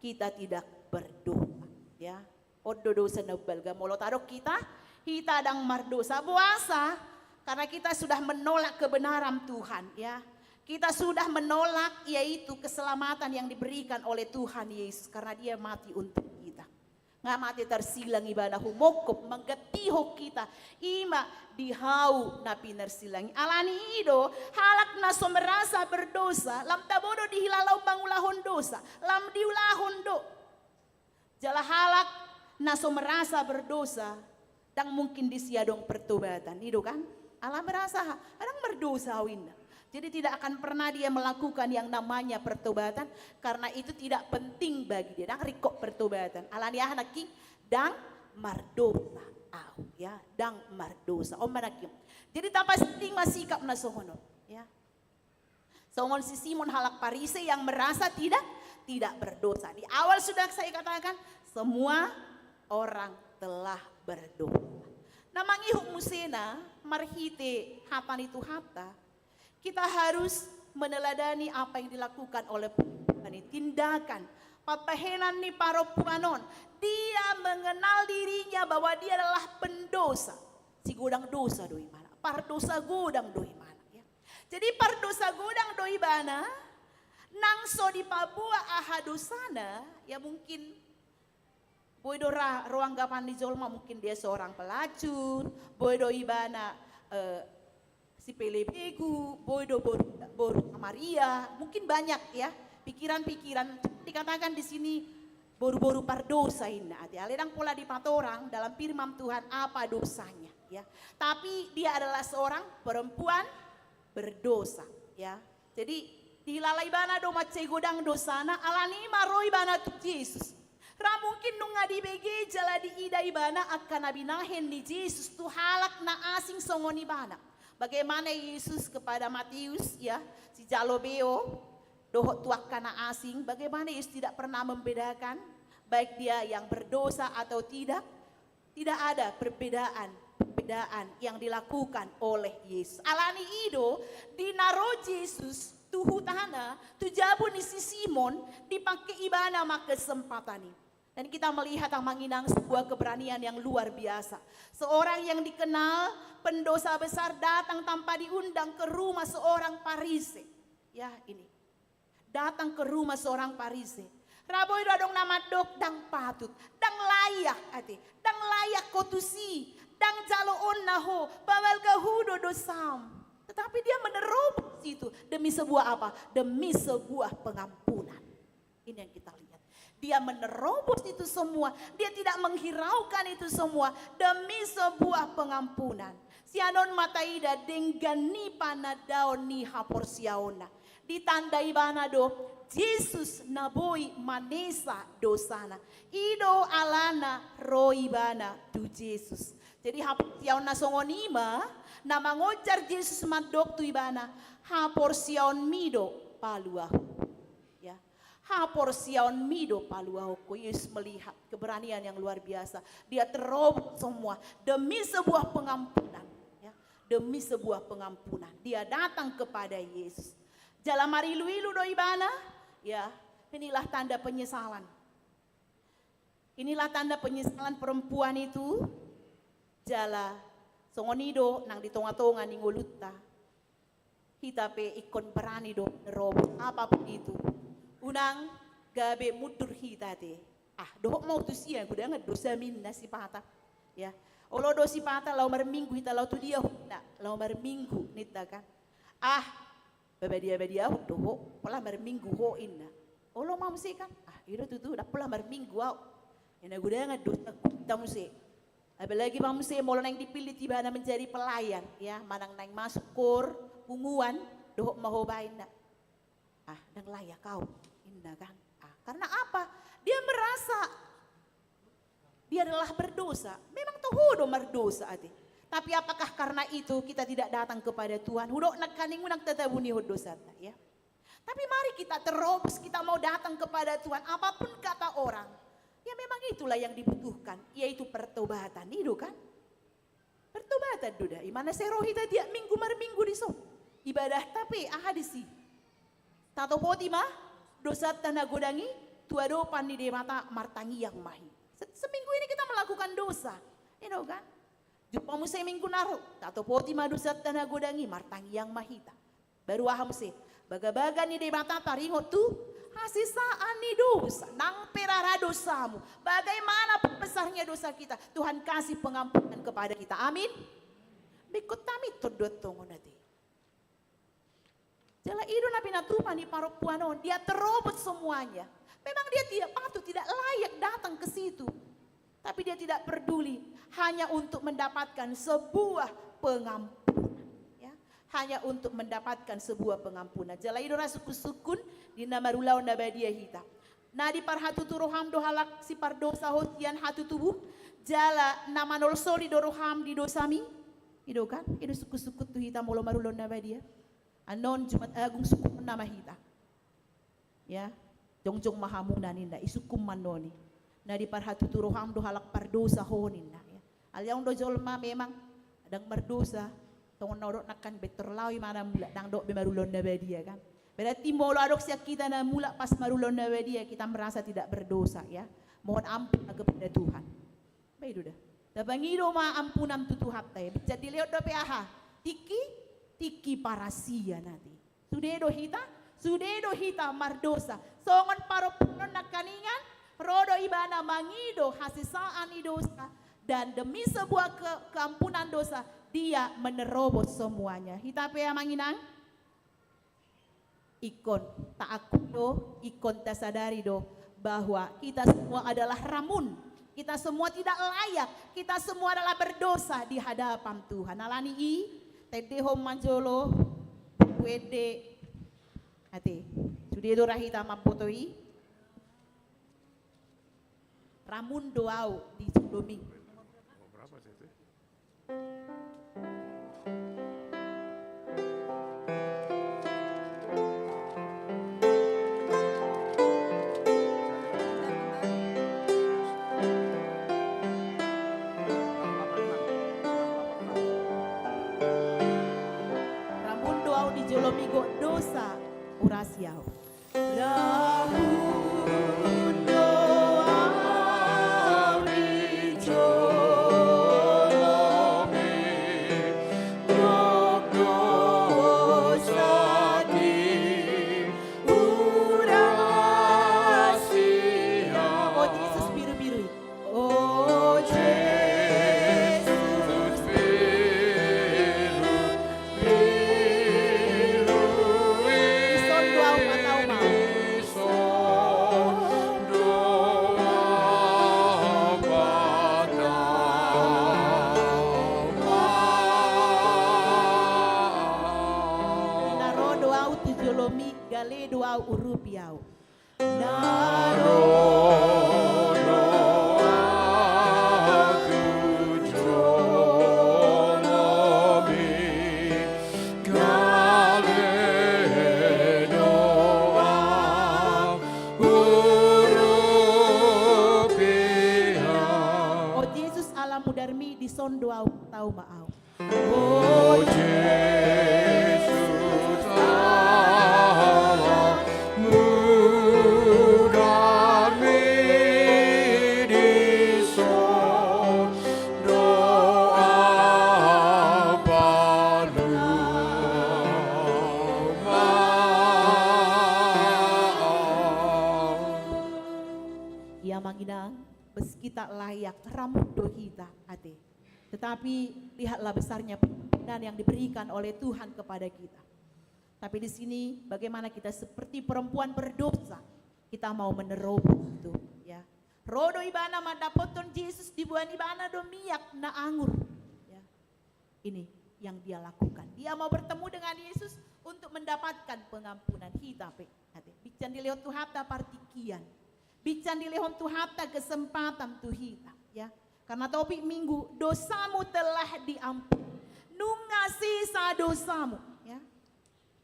E: kita tidak berdosa. Ya, odo dosa nebelga molotaro kita dang mardosa buasa karena kita sudah menolak kebenaran Tuhan. Ya. Kita sudah menolak yaitu keselamatan yang diberikan oleh Tuhan Yesus karena dia mati untuk kita. Nggak mati tersilang ibana humokop menggetiho kita ima dihau napi nersilangi. Alani ido halak naso merasa berdosa lam tabodo dihilalau bangulahon dosa lam diulahon do. Jala halak naso merasa berdosa dan mungkin disiadong pertobatan. Ido kan? Alam merasa kadang berdosa winda. Jadi tidak akan pernah dia melakukan yang namanya pertobatan karena itu tidak penting bagi dia. Dan rikok pertobatan. Alaniah naki dang mardosa. Ya, dang mardosa. Om manakim. Jadi tanpa stigma sikap nasohono. Ya. Songon si Simon halak Parise yang merasa tidak berdosa. Di awal sudah saya katakan semua orang telah berdosa. Namangi musena marhite hatan itu hata. Kita harus meneladani apa yang dilakukan oleh tindakan papahenan ni paropuanon. Dia mengenal dirinya bahwa dia adalah pendosa. Si godang dosa doi mana? Pardosa godang doi mana? Ya. Jadi pardosa godang doi mana? Nangso di Papua ahadosana ya mungkin boydo ruanggapan di Jolma mungkin dia seorang pelacur, boydo ibana si pelebegu, boydo boru Maria, mungkin banyak ya pikiran-pikiran dikatakan di sini boru-boru pardosa ini. Aledang pola di patorang dalam firman Tuhan apa dosanya ya. Tapi dia adalah seorang perempuan berdosa ya. Jadi dilalai bana do mace godang dosana alani maroi bana tu Yesus. Ra mungkin nunga di bege jala di ida ibana akan nabinahen ni Yesus tu halak na asing songoni bana. Bagaimana Yesus kepada Matius ya si Jalobeo dohot tuak kana asing, bagaimana Yesus tidak pernah membedakan baik dia yang berdosa atau tidak ada perbedaan perbedaan yang dilakukan oleh Yesus. Alani ido dinaro Yesus tuhu tahana tu jabu ni si Simon dipakai ibana mak kesempatan ini. Dan kita melihat ang manginang sebuah keberanian yang luar biasa. Seorang yang dikenal pendosa besar datang tanpa diundang ke rumah seorang Parise. Ya ini. Datang ke rumah seorang Parise. Raboy dong nama dok dang patut, dang layak ati, dang layak kotusi, dang jaloon naho, bawal kahudo dosam. Tetapi dia menerobos itu demi sebuah apa? Demi sebuah pengampunan. Ini yang kita lihat. Dia menerobos itu semua. Dia tidak menghiraukan itu semua demi sebuah pengampunan. Sianon mataida denggani panadaon ni haporsiaona. Ditandai banado Yesus naboi manesa dosana. Ido alana roi bana tu Yesus. Jadi haporsiaona songonima na mangojar Yesus madok tu ibana haporsiaon mido paluahu. Haporsiaon mido paluahoko. Yesus melihat keberanian yang luar biasa. Dia terobos semua demi sebuah pengampunan. Ya, demi sebuah pengampunan. Dia datang kepada Yesus. Jala marilu-ilu doi bana. Ya, inilah tanda penyesalan. Inilah tanda penyesalan perempuan itu. Jala songonido nang ditonga-tonga ning ulutta. Hitape ikon berani do nerobos apapun itu. Unang gabe mudur hitate. Dohok mau tu sia kuda ngat dosa minna si pata. Ya. Olo dosi pata lau marminggu hita lau tu dia hunda. Lau marminggu nita kan. Babadia dohok pola marminggu ho inna. Olo mau se kan. Iro tu dah pola marminggu au. Ina kuda ngat dosa kita muse. Apalagi mau se molo nang dipilih tiba na menjadi pelayan ya, manang nang masuk kor punguan dohok mahobain na. Dan layak kau. Indah kan? Karena apa? Dia merasa dia adalah berdosa. Memang tuh berdosa ati. Tapi apakah karena itu kita tidak datang kepada Tuhan? Hudok nak kaning unak tetabuni dosa ya. Tapi mari kita terobos, kita mau datang kepada Tuhan. Apapun kata orang, ya memang itulah yang dibutuhkan, yaitu pertobatan. Itu kan? Pertobatan duda. Imana serohita dia minggu di so. Ibadah tapi ahadisi. Tato poti mah dosa tanah godangi tuado pani de mata martangi yang mahi. Seminggu ini kita melakukan dosa. Ini kan? Jumpa musai minggu naruh. Tato poti mah dosa tanah godangi martangi yang mahita. Baru aham se. Baga-baga ni de mata taringo tu hasisaan ni dosa. Nang perara dosamu. Bagaimana besarnya dosa kita. Tuhan kasih pengampunan kepada kita. Amin. Bikut kami todot tongon nanti. Jala ido na pinatupan di paropuanon, dia terobos semuanya. Memang dia tidak patut, tidak layak datang ke situ. Tapi dia tidak peduli, hanya untuk mendapatkan sebuah pengampunan. Ya, hanya untuk mendapatkan sebuah pengampunan. Jala ido na sukun di nama rulau nabadia hita. Nah di parhatu turoham dohalak si pardosa hotian hatu tubuh. Jala nama nolsori doroham di dosami. Ido kan, ido suku-suku tu hita molo marulon nabadia. Anon Jumat Agung sukum nama hita. Ya, jongjong mahamunan inda isukum manoni. Na di parhatu turoham do halak pardosa honinda ya. Alyang do jolma memang adang berdosa. Tongon norok nakan beterlawi mana mula dang dok bemarulon na bedia kan. Berarti molo adok siak kita na mula pas marulon na bedia kita merasa tidak berdosa ya. Mohon ampun kepada Tuhan. Baik dah. Tabangido ma ampunam tutuhat tay. Jadi lihat do PAH. Tiki parasia nanti. Sudedo hita mardosa. Songon paropunon na kaningan, rodo ibana mangido hasisaan idosa. Dan demi sebuah keampunan dosa, dia menerobos semuanya. Hita pea manginang? Ikon tak akudo, ikon tak sadari do. Bahwa kita semua adalah ramun. Kita semua tidak layak. Kita semua adalah berdosa di hadapan Tuhan. Alani i. Tede hom manjolo wede ate sudedo rahita mapotoi ramun doau di domi.
C: Berapa sih itu?
E: rasiau. Rabun doa Oh Yesus biru-biru. Oh Yesus Ison doa patau mau. Naro doa tujolomi gale doa urupiau. Naro Oh Yesus ala mudarmi di son doa tau maau. Oh Yesus ala mudarmi di son doa Ia manginang meski tak layak rambut dohita ate. Tetapi lihatlah besarnya dan yang diberikan oleh Tuhan kepada kita. Tapi di sini bagaimana kita seperti perempuan berdosa, kita mau menerobos itu, ya. Rodo ibana madapoton Yesus dibuan ibana do miyak na anggur, ya. Ini yang dia lakukan. Dia mau bertemu dengan Yesus untuk mendapatkan pengampunan kita, bican dilihat Tuhata partikian. Bican dilihat Tuhata kesempatan Tuhita, ya. Karena topik minggu dosamu telah diampuni. Nunga sisa dosamu, ya.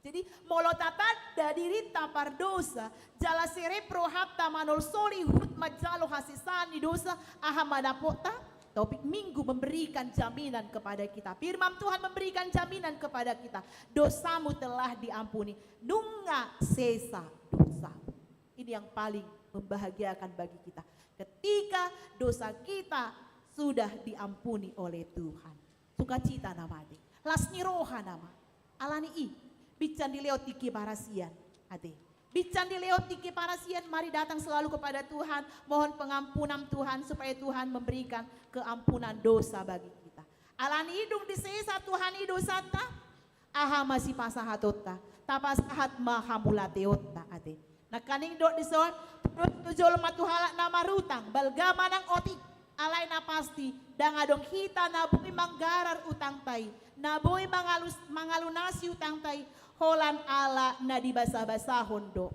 E: Jadi molotata dari tapar dosa, jala serepro hapta manol soli hut majalo hasisani dosa ahamadapota. Topik minggu memberikan jaminan kepada kita. Firman Tuhan memberikan jaminan kepada kita. Dosamu telah diampuni. Nunga sesa dosamu. Ini yang paling membahagiakan bagi kita. Ketika dosa kita sudah diampuni oleh Tuhan. Sukacita nama ade. Lasni roha nama. Alani i. Bican dileot tiki parasian. Ade. Bican dileot tiki parasian. Mari datang selalu kepada Tuhan. Mohon pengampunan Tuhan. Supaya Tuhan memberikan keampunan dosa bagi kita. Alani hidung di sesa Tuhan i dosata. Aha masih pasahatota. Tapasahat mahamulateota. Ade. Nah kaning dok di soal. Tujol matuhalak nama rutang. Balgama nang otik. Alay na pasti. Dangadong hita na bui manggarar utang tay. Na bui mangalunasi utang tay. Holan ala na dibasa-basahon do.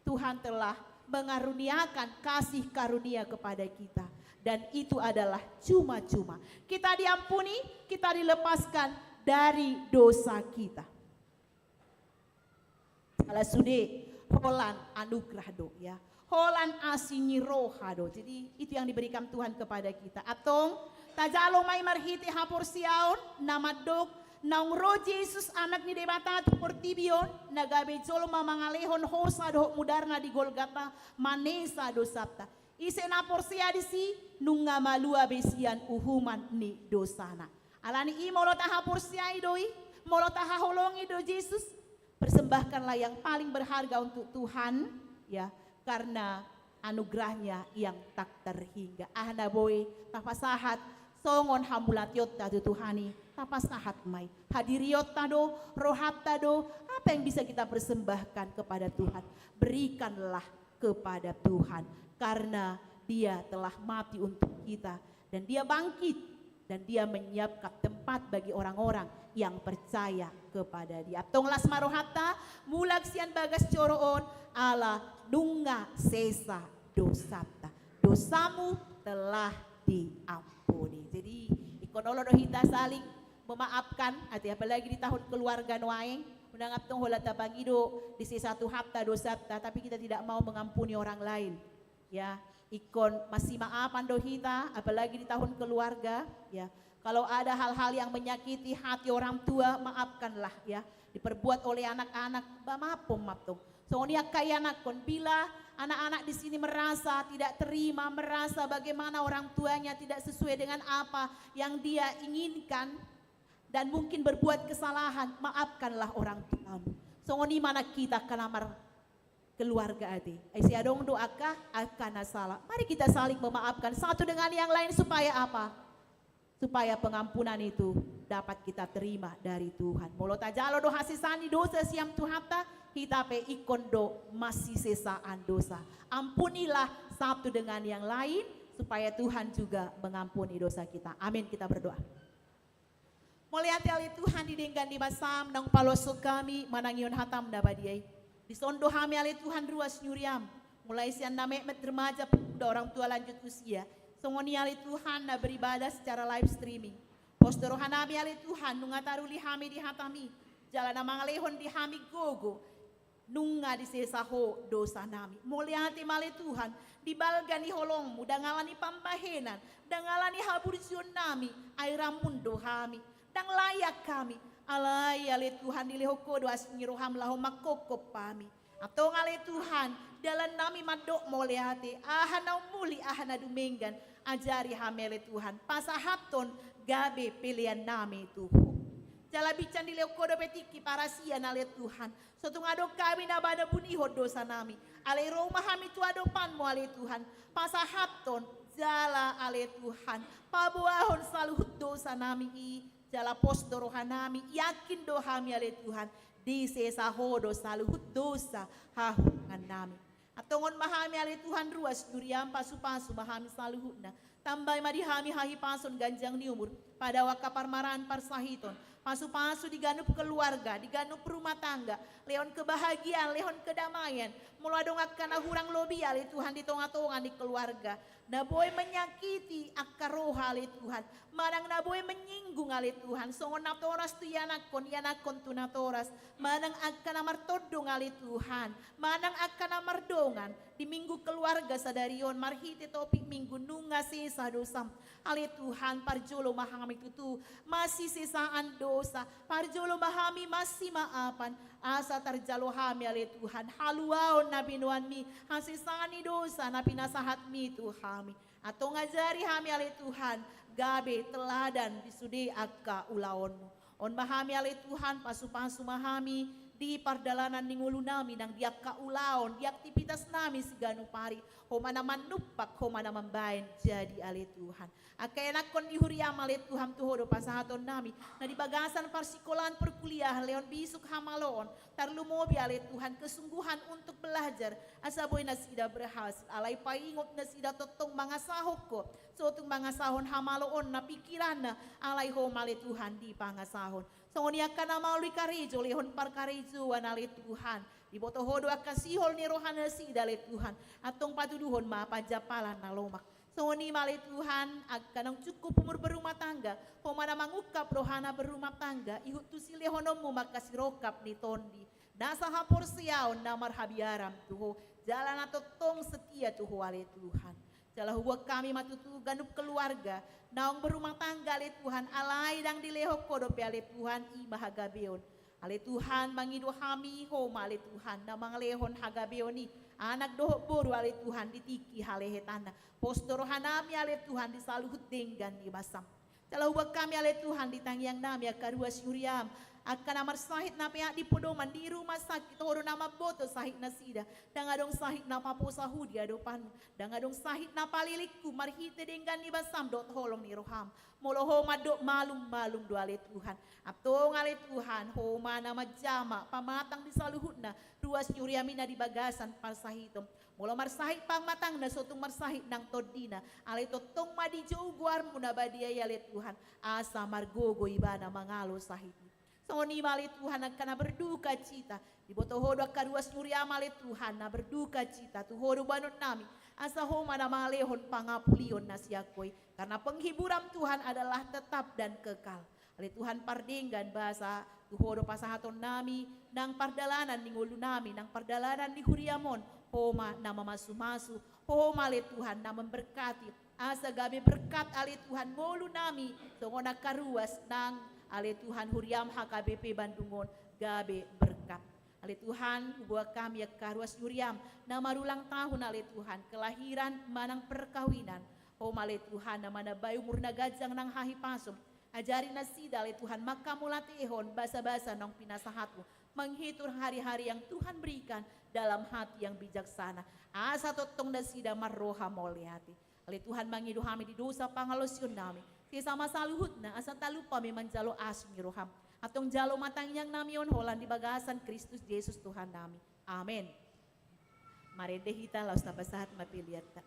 E: Tuhan telah mengaruniakan kasih karunia kepada kita. Dan itu adalah cuma-cuma. Kita diampuni, kita dilepaskan dari dosa kita. Salah sude, holan anugerah do ya. Holan asinyi roha do. Jadi itu yang diberikan Tuhan kepada kita. Atong tajalo may marhiti hapor siaon namadok naung ro Jesus anak ni debata tu portibion nagabe jolo mamangalehon hosa do mudarna di Golgata manesa do sabta. Ise na porsia disi nunga malua besian uhuman ni dosana. Alani i molota hapor siai doi, molota haholongi do Jesus. Persembahkanlah yang paling berharga untuk Tuhan ya. Karena anugerahnya yang tak terhingga. Ahna boy tapasahat songon hamulatiot tadu Tuhani tapasahat mai. Hadiriot tado, rohat tado, apa yang bisa kita persembahkan kepada Tuhan? Berikanlah kepada Tuhan. Karena dia telah mati untuk kita. Dan dia bangkit. Dan dia menyiapkan tempat bagi orang-orang yang percaya kepada dia. Tonglas marohata mulag sian bagas coroon ala nunga sesa dosata. Dosamu telah diampuni. Jadi ikonoloh dohita saling memaafkan. Arti apalagi di tahun keluarga noaeng. Menangap tong holata bangido di sesatu hapta dosata. Tapi kita tidak mau mengampuni orang lain. Ya. Ikon masih maafan dohita, apalagi di tahun keluarga, ya. Kalau ada hal-hal yang menyakiti hati orang tua, maafkanlah, ya. diperbuat oleh anak-anak bamapom maptong. So ni kaya anak kon bila anak-anak di sini merasa tidak terima, merasa bagaimana orang tuanya tidak sesuai dengan apa yang dia inginkan dan mungkin berbuat kesalahan, maafkanlah orang tuamu. So ni mana kita kanamar keluarga ati. Ai siadong doakah akan salah. Mari kita saling memaafkan satu dengan yang lain supaya apa? Supaya pengampunan itu dapat kita terima dari Tuhan. Molo tajalo do hasisani dosa siam Tuhata, kita pe ikon do masih sesaan dosa. Ampunilah satu dengan yang lain supaya Tuhan juga mengampuni dosa kita. Amin, kita berdoa. Muliati ali Tuhan didenggan di basam nang paloso kami manangion hatam dabadiai. Disondo kami ali Tuhan ruas nyuriam. Mulai sian name remaja pemuda orang tua lanjut usia. Songoni ali Tuhan na beribadah secara live streaming. Postoro hanami ali Tuhan nunga taruli hami di hatami. Jalan namang lehon di hami gogo. Nunga di sesaho dosa nami. Muliati mali Tuhan. Dibalgani holongmu. Dangalani pambahenan. Dangalani habursion nami. Airamundo hami. Dang layak kami. Alay ali Tuhan dilehoko doas nyiroham lahom makokop pami. Atau ngale Tuhan. Dalam nami madok muliati. Ahana muli ahana dumenggan. Ajari hamele Tuhan. Pasahaton gabe pilihan nami Tuhan. Jala bican di leokodo petiki para sia nale Tuhan. Sotung ado kami nabada buniho dosa nami. Ale rumah kami tu ado panmu ale Tuhan. Pasahaton jala ale Tuhan. Pabuahon selalu dosa nami i. Jala posto rohanami. Yakin dohami ale Tuhan. Di sesahodo selalu dosa hahungan nami. Atongon mahami ali Tuhan ruas duriam pasu-pasu mahami saluhutna. Tambay madihami hahi pason ganjang ni umur. Pada wakaparmaran parsahiton. Pasu-pasu diganup keluarga, diganup rumah tangga. Leon kebahagiaan, leon kedamaian. Mula dongak kana hurang lobi ali Tuhan di tonga-tonga di keluarga. Naboy menyakiti akar roha ali Tuhan. Manang naboy menyinggung ali Tuhan. Songon natoras tu yanakon tu natoras. Manang akan amar todong ali Tuhan. Manang akan amar dongan. Di minggu keluarga sadarion marhiti topik minggu nunga sisa dosam. Ali Tuhan parjolo mahami tutu. Masih sisaan dosa. Parjolo mahami masih maafan. Asa terjalo hami ali Tuhan. Haluaon na binuan mi. Hasisani dosa na pinasahat mi Tuhan. Atau ngajari hami ali Tuhan. Gabe teladan disudi akka ulaonmu. On mahami ali Tuhan pasu-pasu mahami. Di pardalanan ningulu nami nang diak kaulaon, di aktivitas nami siganu pari. Homa naman nupak, homa naman bayan jadi ali Tuhan. Akayanak kon dihuriam ali Tuhan tuhodo pasahaton nami. Na di bagasan parsikolan perkuliah leon bisuk hamaloon. Tarlumobi ali Tuhan kesungguhan untuk belajar. Asaboy na sida berhasil. Alay paingot na sida totong mga sahok ko. So tung mga sahon hamaloon na pikiran na alay homa ali Tuhan di pangasahon. Songonia kana mauli karejo lehon par karejo anale Tuhan. Di boto hodo akasihol ni rohana si dale Tuhan. Atong patuduhon mapajapalan na lomak. Songoni mali Tuhan akan cukup umur berumah tangga. Homana mangukap rohana berumah tangga. Ihut tu si lehonomu makasirokap ni tondi. Nasa hapor siaon namar habiaram tuho. Jalan atau tong setia tuho ale Tuhan. Jalah huwag kami matutu ganup keluarga. Naong berumah tangga ale Tuhan. Alay dang dilehok kodope ale Tuhan i mahagabeon. Ale Tuhan mangido kami homa ale Tuhan. Namang lehon hagabeoni. Anak dohok boru ale Tuhan ditiki halehetana. Postoro hanami ale Tuhan disaluhut denggan di basam. Jalah huwag kami ale Tuhan ditangyang nami akarua syuriam. Akan amar sahit na pihak di pedoman di rumah sakit horo nama boto sahit na sida dangadong sahit na paposa hudi adopan dangadong sahit na paliliku marhite dengan ni basam dot holong ni roham moloho madok malum do ale Tuhan atong ale Tuhan homa nama jama pamatang di saluhutna ruas nyuriamina di bagasan parsahitom molo marsahit pangmatang na sotung marsahit nang todina ale totong madi jauh guar muna badia ale Tuhan asa margogo ibana mangalo sahit. Soni mali Tuhan akan berduka cita. Di botohodo karuas nyuriam mali Tuhan na berduka cita. Tuhodo banon nami. Asa homa na malehon pangapulion nasiakoy. Karena penghiburan Tuhan adalah tetap dan kekal. Ali Tuhan pardenggan bahasa tuhodo pasahaton nami. Nang pardalanan ningulu nami. Nang pardalanan di huriamon. Homa na mamasu-masu. Homa ali Tuhan na memberkati. Asa gabi berkat ali Tuhan molu nami. Songona karuas nang ale Tuhan huriam HKBP Bandungon gabe berkap. Ale Tuhan, buat kami ya karuas Yuriam, nama ulang tahun ale Tuhan, kelahiran manang perkawinan. Oh ale Tuhan, nama na bayu murna gajang nang hahi pasum. Ajari nasida ale Tuhan, maka mulatihon basa-basa nong pinasahatmu. Menghitung hari-hari yang Tuhan berikan dalam hati yang bijaksana. Asa totong nasida marroha moliati. Ale Tuhan mangidu kami di dosa pangalusion nami. Sesama saluhut na asa talupa memang jalo asmi roham. Atong jalo matang yang namion holan di bagasan Kristus Yesus Tuhan nami. Amin. Marende hita laus tabasahat mapiliat ta.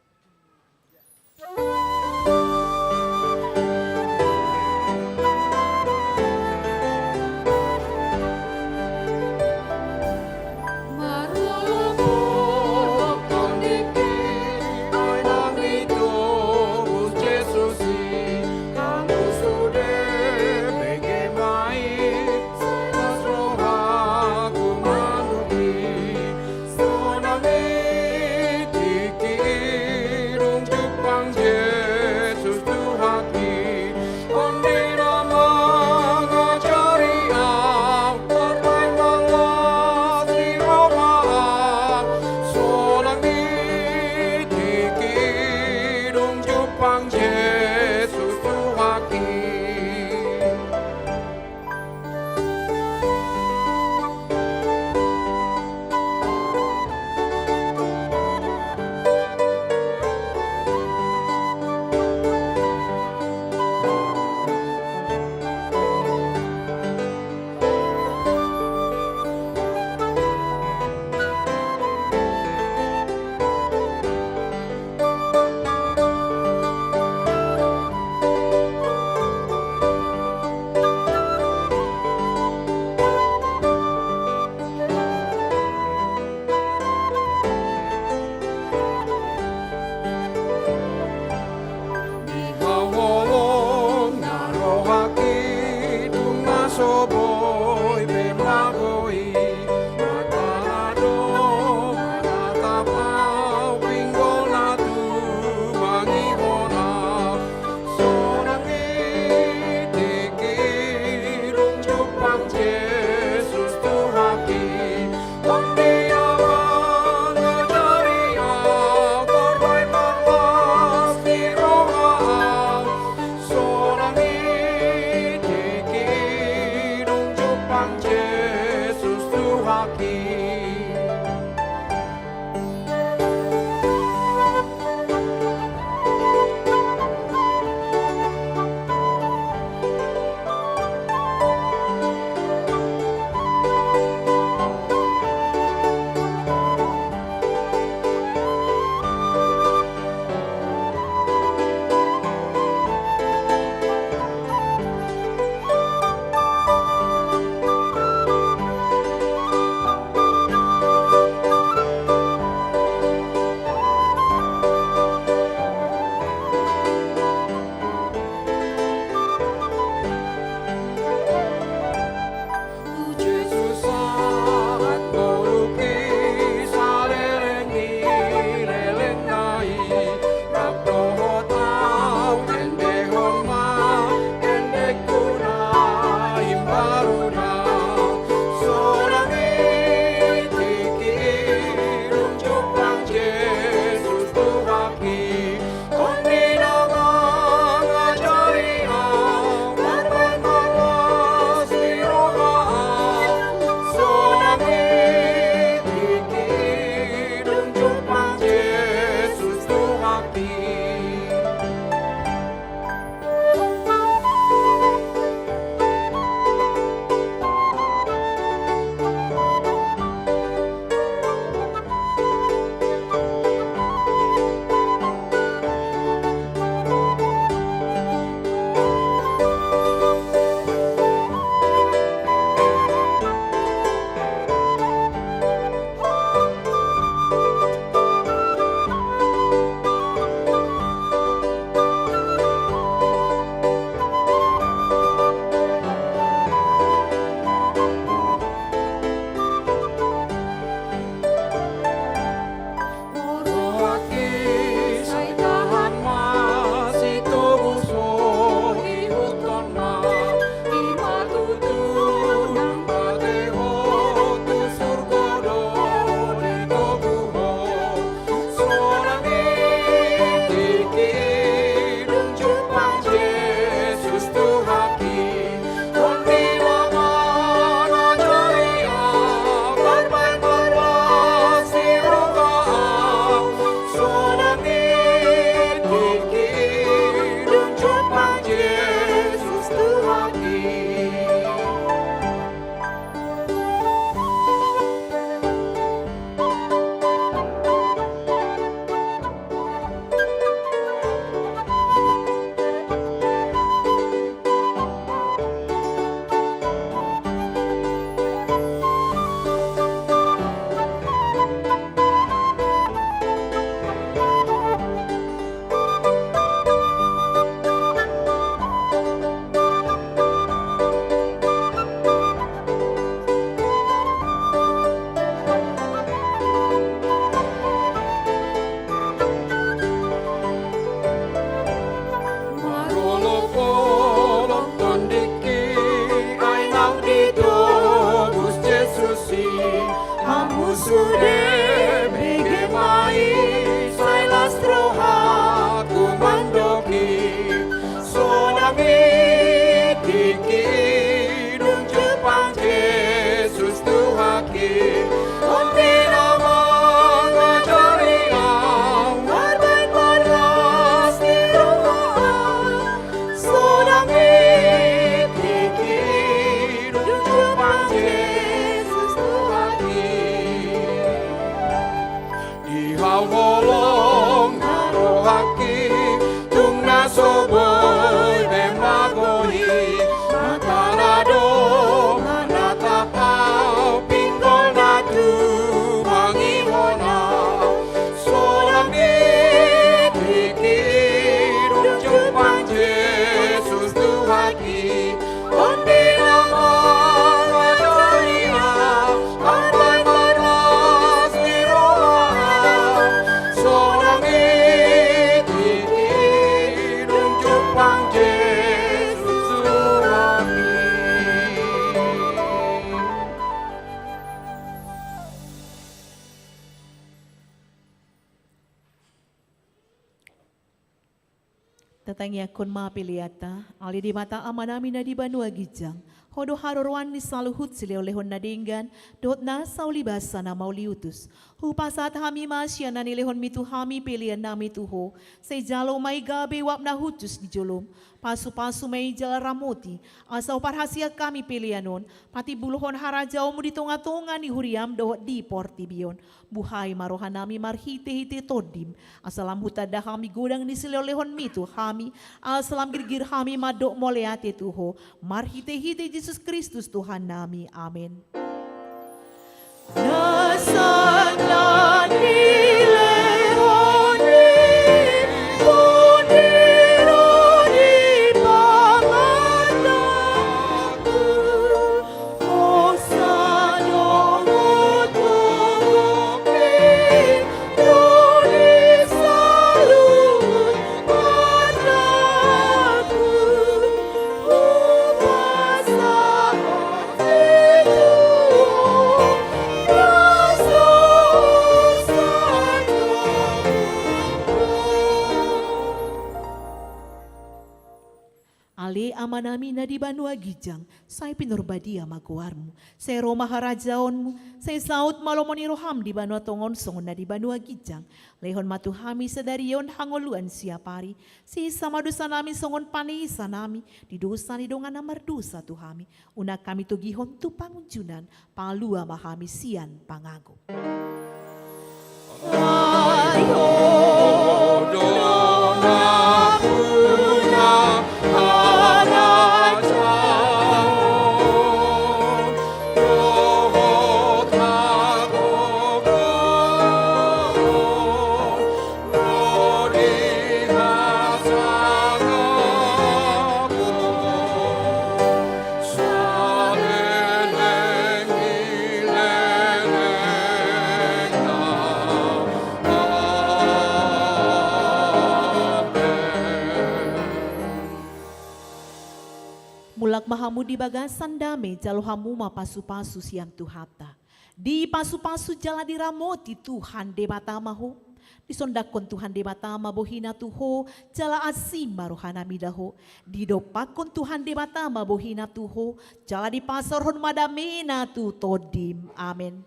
C: boy demagoi matarado manatapau pinggol natu mangimona sorang dikirung jumpa Yesus Tuhaki ondi nama wadoria ambai maras di roha sorang dikirung jumpa Yesus Tuhaki.
E: Tatangya kon mapiliata, ali di mata amanami na di banua gijang, hodo harorwan ni saluhut sileo-lehon na dinggan, dot na saulibasa na mauliutus. Hupasat hami masya na nilehon mitu hami pilihan nami tuho, say jalo may gabi wap na hutus di jolom, pasu-pasu may jala ramoti, asaw parhasia kami pilihanon, pati buluhon harajaw mo di tunga-tunga ni huriam dohot di portibion. Buhay marohan nami marhite-hite todim, asalam hutada kami godang ni sileo-lehon mitu hami, asalam girgir kami madok moleate tuho, marhite-hite Jesus Kristus Tuhan nami. Amin. Ale amanami na di banua gijang, say pinurbadia maguarmu, say Roma harajaonmu, say saut malomoni roham di banua tongon songon na di banua gijang, lehon matuhami sedarion hangoluan siapari, si sama dosa nami songon panisa nami, di dosa ni dongan amar dosa tuhami, una kami tugihon tu pangunjunan, palua mahami sian pangago. Mulak mahamu di bagasan dame jalo hamuma pasu-pasu siam tuhata. Di pasu-pasu jala diramoti Tuhan de matamaho. Disondakon Tuhan de matama bohina tuho jala asim marohana midaho. Didopakon Tuhan de matama bohina tuho jala di pasorhon madamena tu todim. Amin.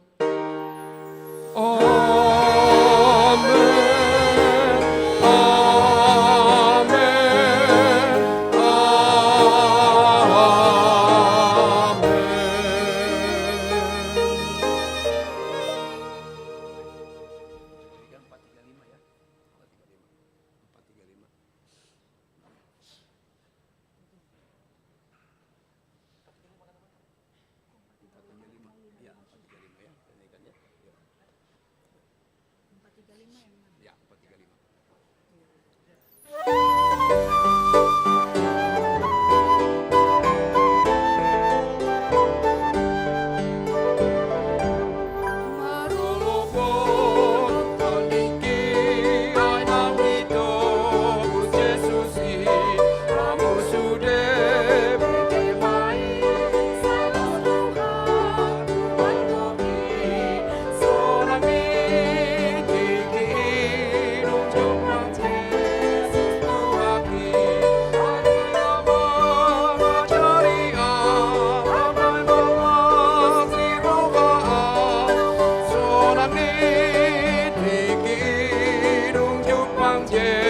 C: Yeah.